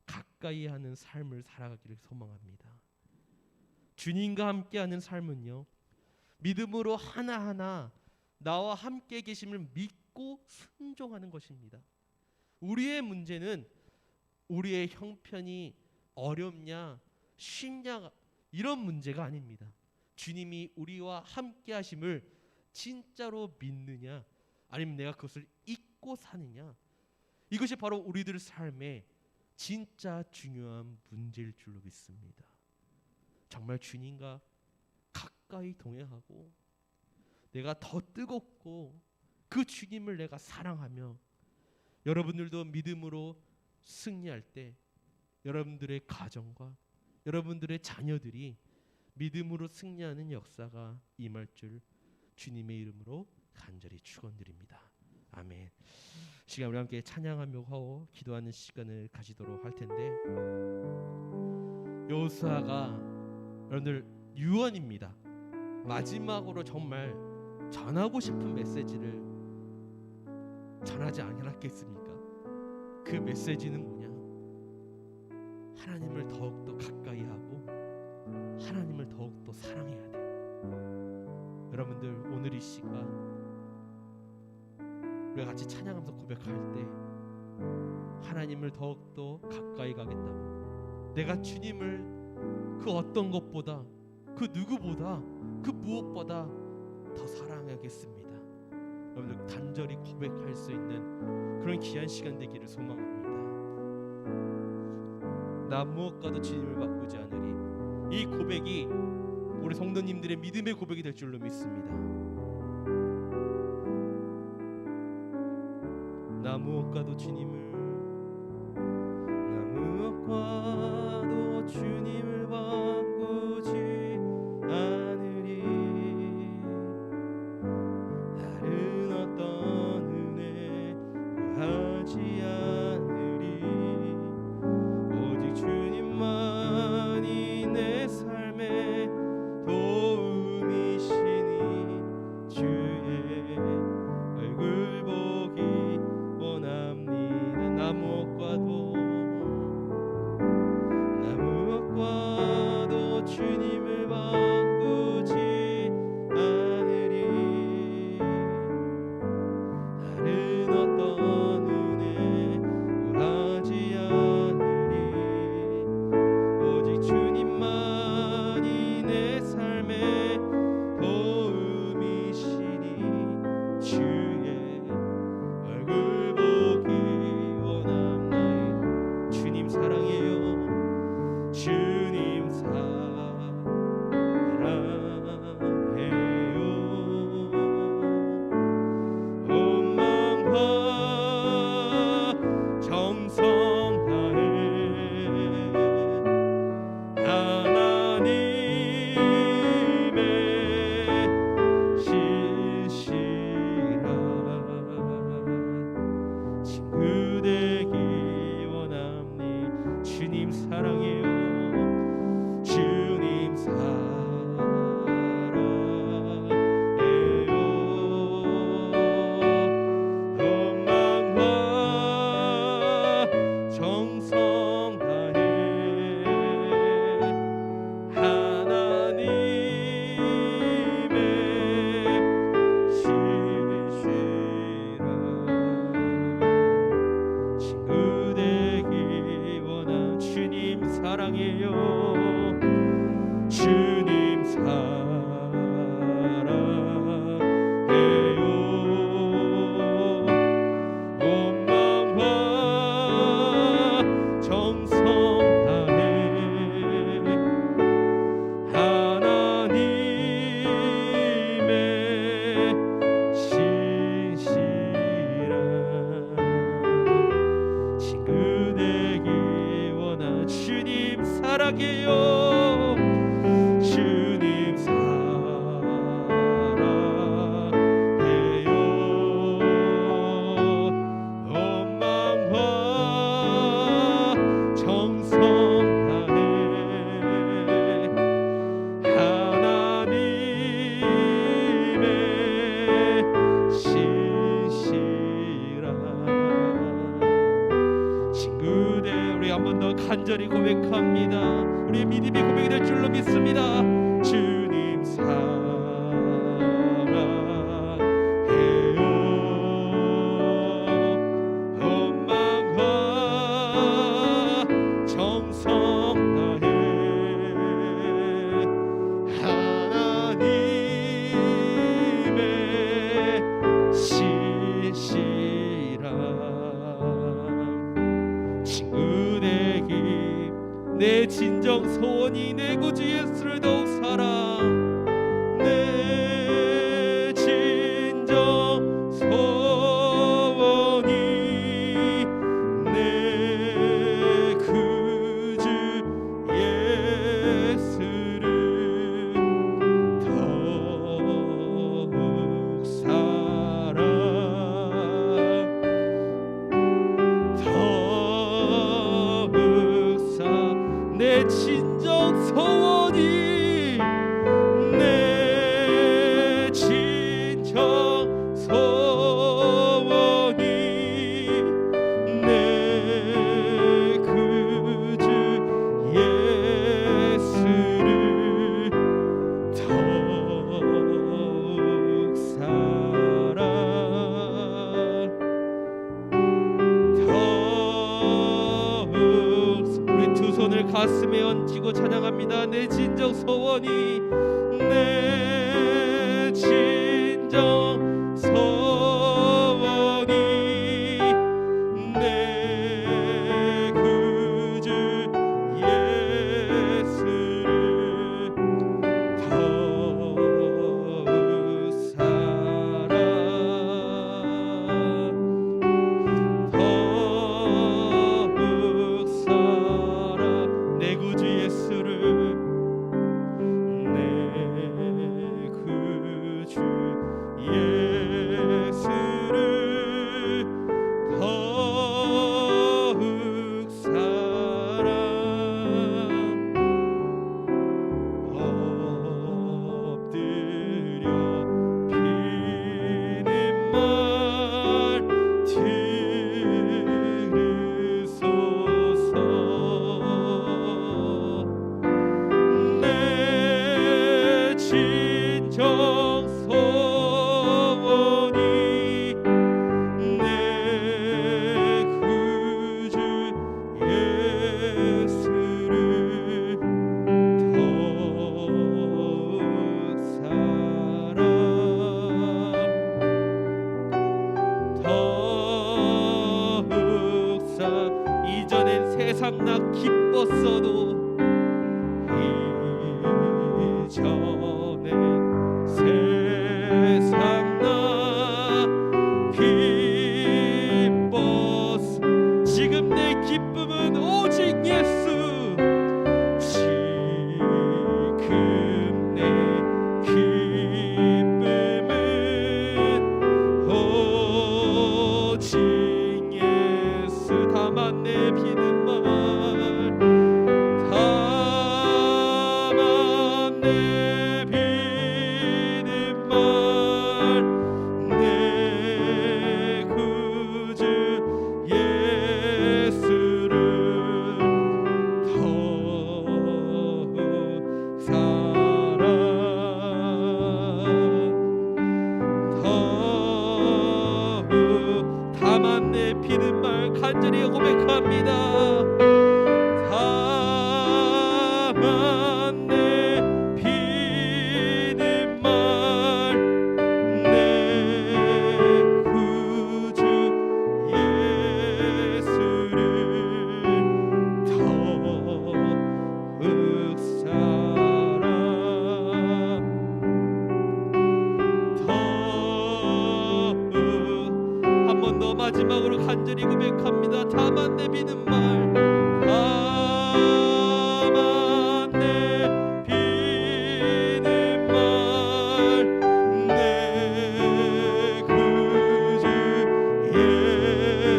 가까이 하는 삶을 살아가기를 소망합니다. 주님과 함께하는 삶은요, 믿음으로 하나하나 나와 함께 계심을 믿고 순종하는 것입니다. 우리의 문제는 우리의 형편이 어렵냐 쉽냐 이런 문제가 아닙니다. 주님이 우리와 함께 하심을 진짜로 믿느냐 아니면 내가 그것을 잊고 사느냐, 이것이 바로 우리들 삶의 진짜 중요한 문제일 줄로 믿습니다. 정말 주님과 가까이 동행하고 내가 더 뜨겁고 그 주님을 내가 사랑하며 여러분들도 믿음으로 승리할 때 여러분들의 가정과 여러분들의 자녀들이 믿음으로 승리하는 역사가 임할 줄 주님의 이름으로 간절히 축원드립니다. 아멘. 시간 우리 함께 찬양하며 하고 기도하는 시간을 가지도록 할 텐데, 여호수아가 여러분들 유언입니다. 마지막으로 정말 전하고 싶은 메시지를 전하지 않았겠습니까? 그 메시지는 뭐냐? 하나님을 더욱더 가까이 하고 하나님을 더욱더 사랑해야 돼. 여러분들, 오늘 이 시간 우리가 같이 찬양하면서 고백할 때 하나님을 더욱더 가까이 가겠다고, 내가 주님을 그 어떤 것보다 그 누구보다 그 무엇보다 더 사랑하겠습니다. 여러분들 간절히 고백할 수 있는 그런 귀한 시간 되기를 소망합니다. 나 무엇과도 주님을 바꾸지 않으리. 이 고백이 우리 성도님들의 믿음의 고백이 될 줄로 믿습니다. 나 무엇과도 주님을 바꾸지 않으리. 다른 어떤 은혜 구하지 않으리. 오직 주님만이 내 삶의 도움이시니 주의 얼굴 보기 원합니다. 나 무엇과도 주님을 바꾸지 않으리. 다른 어떤 은혜 구하지 않으리. 오직 주님만이 내 삶의 도움이시니 주의 얼굴 보기 원합니다. 주님 사랑해요. 주님 사랑해요. 온 마음과 정성 다해 하나님의 신실한 친구 되기 원합니다. 주님 사랑해요. 주님 사랑해요. 온 마음과 정성 다해 하나님의 신실한 친구 되기 원한 주님 사랑해요. 주님 사랑해요. 온 마음과 정성 다해 하나님의 신실한 친구 되기 원한 주님 사랑해요. 주님 사랑해요. 온 마음과 정성 다해 하나님의 신실한 친구 되. 우리 한 번 더 간절히 고백합니다. 우리의 믿음이 고백이 될 줄로 믿습니다. 주님 사랑해요. 온 마음과 정성 다해 하나님의 신실한 친구 되기. 내 진정 소원이 내 구주 예수를 더욱 사랑. 내 진정 소원이 내 구주 예수를 더욱 사랑. 내 진정 소원이 내 진정 소원이 내 구주 예수를 더욱 사랑. 우리 두 손을 가슴에 얹히고 찬양합니다. 내 진정 소원이 내 진정 소원이 내 구주 예수를 더욱 사랑. 세상 나 기뻤어도 이전엔 세상 나 기뻤어. 지금 내 기쁨은 오직 예수. 지금 내 기쁨은 오직 예수. 다만 내 비는 말, 다만 내 비는 말, 내 구주 예수를 더욱 사랑, 더욱 다만 내 비는 말 간절히 고백합니다. 다만 내 비는 말, 내 구주 예수를 더욱 사랑, 더욱. 한 번 더 마지막으로 간절히 고백합니다. 다만 내 비는 말, 다만 내 비는 말, 내 구주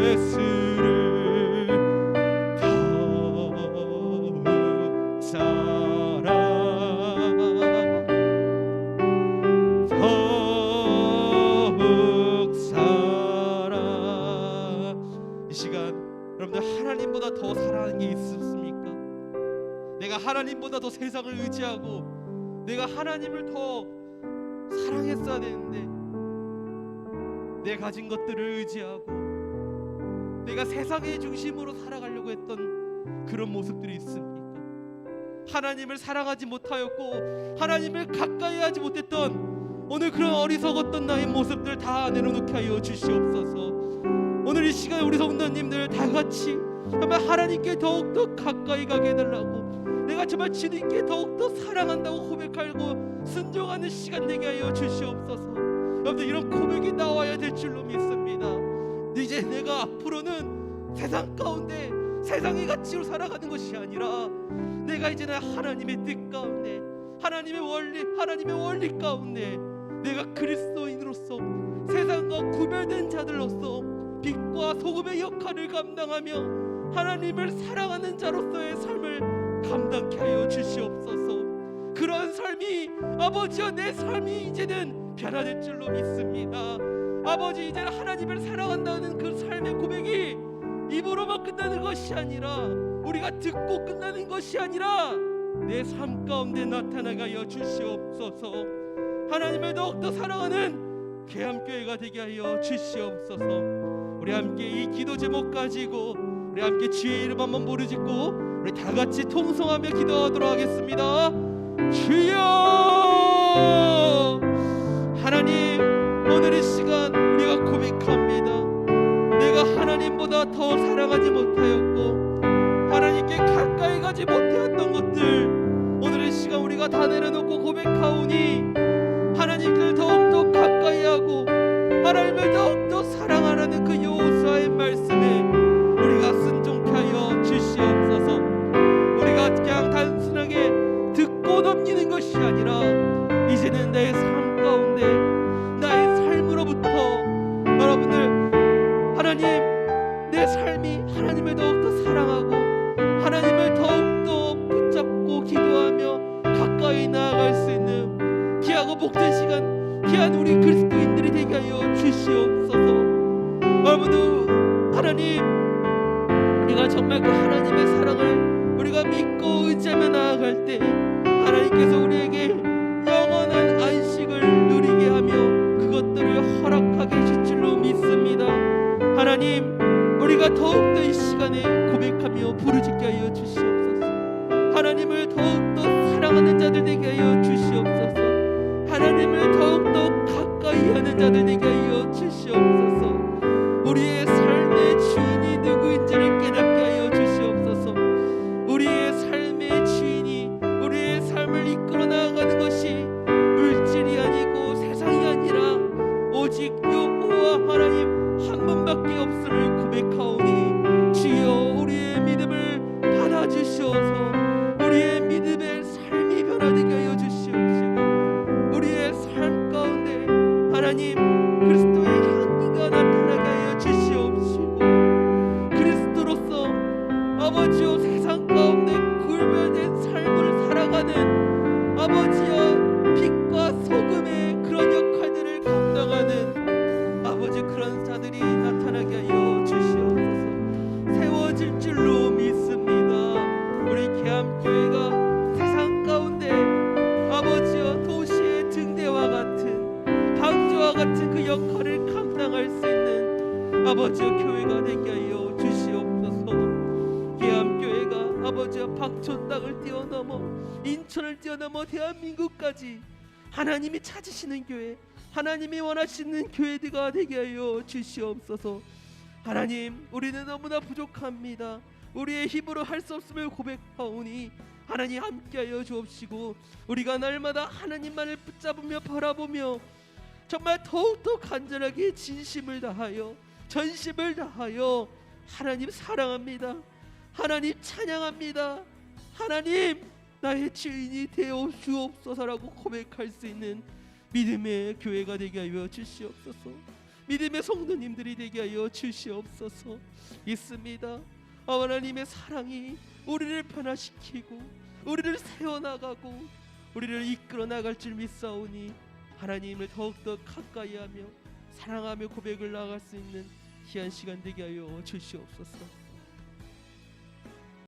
예수를 더욱 사랑, 더욱 사랑. 이 시간 여러분들 하나님보다 더 사랑하는 게 있습니까? 내가 하나님보다 더 세상을 의지하고 내가 하나님을 더 사랑했어야 되는데 내 가진 것들을 의지하고 내가 세상의 중심으로 살아가려고 했던 그런 모습들이 있습니까? 하나님을 사랑하지 못하였고 하나님을 가까이 하지 못했던 오늘 그런 어리석었던 나의 모습들 다 내려놓게 하여 주시옵소서. 오늘 이 시간에 우리 성도님들 다 같이 정말 하나님께 더욱더 가까이 가게 해달라고, 내가 정말 주님께 더욱더 사랑한다고 고백하고 순종하는 시간 되게 하여 주시옵소서. 여러분들 이런 고백이 나와야 될 줄로 믿습니다. 이제 내가 앞으로는 세상 가운데 세상의 가치로 살아가는 것이 아니라 내가 이제는 하나님의 뜻 가운데 하나님의 원리 가운데 내가 그리스도인으로서 세상과 구별된 자들로서 빛과 소금의 역할을 감당하며 하나님을 사랑하는 자로서의 삶을 감당케 하여 주시옵소서. 그러한 삶이 아버지와 내 삶이 이제는 변화될 줄로 믿습니다. 아버지, 이제는 하나님을 사랑한다는 그 삶의 고백이 입으로만 끝나는 것이 아니라 우리가 듣고 끝나는 것이 아니라 내 삶 가운데 나타나게 하여 주시옵소서. 하나님을 더욱더 사랑하는 계암교회가 되게 하여 주시옵소서. 우리 함께 이 기도 제목 가지고 우리 함께 주의 이름 한번 부르짖고 우리 다 같이 통성하며 기도하도록 하겠습니다. 주여! 하나님, 오늘 이 시간 우리가 고백합니다. 내가 하나님보다 더 사랑하지 못하였고 하나님께 가까이 가지 못하였던 것들 오늘 이 시간 우리가 다 내려놓고 고백하오니 하나님을 더욱더 가까이 하고 하나님을 더욱더 사랑하라는 그 여호수아의 말씀에 우리가 순종케 하여 주시옵소서. 우리가 그냥 단순하게 듣고 넘기는 것이 아니라 이제는 나의 삶 가운데 나의 삶으로부터 여러분들 하나님, 내 삶이 하나님을 더욱더 사랑하고 하나님을 더욱더 붙잡고 기도하며 가까이 나아갈 수 있는 귀하고 복된 시간, 귀한 우리 그리스도인들이 되게 하여 주시옵소서. 여러분들 하나님, 우리가 정말 그 하나님의 사랑을 우리가 믿고 의지하며 나아갈 때 하나님께서 우리에게 영원한 안식을 누리게 하며 그것들을 허락하게 해줄 줄로 믿습니다. 하나님, 우리가 더욱더 이 시간에 고백하며 부르짖게 하여 주시옵소서. 하나님을 더욱더 사랑하는 자들 되게 하여 주시옵소서. 하나님을 더욱더 가까이 하는 자들 되게 하여 주시옵소서. 우리의 삶의 주인이 누구인지를 깨닫게 하여 주시옵소서. 하나님 한 분밖에 없음을 고백하오니 주여 우리의 믿음을 받아주시어서 우리의 믿음의 삶이 변화되게 하여 주시옵시고 우리의 삶 가운데 하나님 그리스도의 향기가 나타나게 하여 주시옵시고 그리스도로서 아버지여 세상 가운데 구별된 삶을 살아가는 아버지여 빛과 소금의 그런 역할들을 감당하는 아버지 그런 자들이 나타나게 하여 주시옵소서. 세워질 줄로 믿습니다. 우리 계암교회가 세상 가운데 아버지여 도시의 등대와 같은 방주와 같은 그 역할을 감당할 수 있는 아버지여 교회가 되게 하여 주시옵소서. 계암교회가 아버지여 박촌 땅을 뛰어넘어 인천을 뛰어넘어 대한민국까지 하나님이 찾으시는 교회, 하나님이 원하시는 교회가 되게 하여 주시옵소서. 하나님 우리는 너무나 부족합니다. 우리의 힘으로 할 수 없음을 고백하오니 하나님 함께하여 주옵시고 우리가 날마다 하나님만을 붙잡으며 바라보며 정말 더욱더 간절하게 진심을 다하여 전심을 다하여 하나님 사랑합니다. 하나님 찬양합니다. 하나님 나의 주인이 되어 주옵소서라고 고백할 수 있는 믿음의 교회가 되게 하여 주시옵소서. 믿음의 성도님들이 되게 하여 주시옵소서. 있습니다. 하나님의 사랑이 우리를 변화시키고 우리를 세워나가고 우리를 이끌어 나갈 줄 믿사오니 하나님을 더욱더 가까이하며 사랑하며 고백을 나아갈 수 있는 귀한 시간 되게 하여 주시옵소서.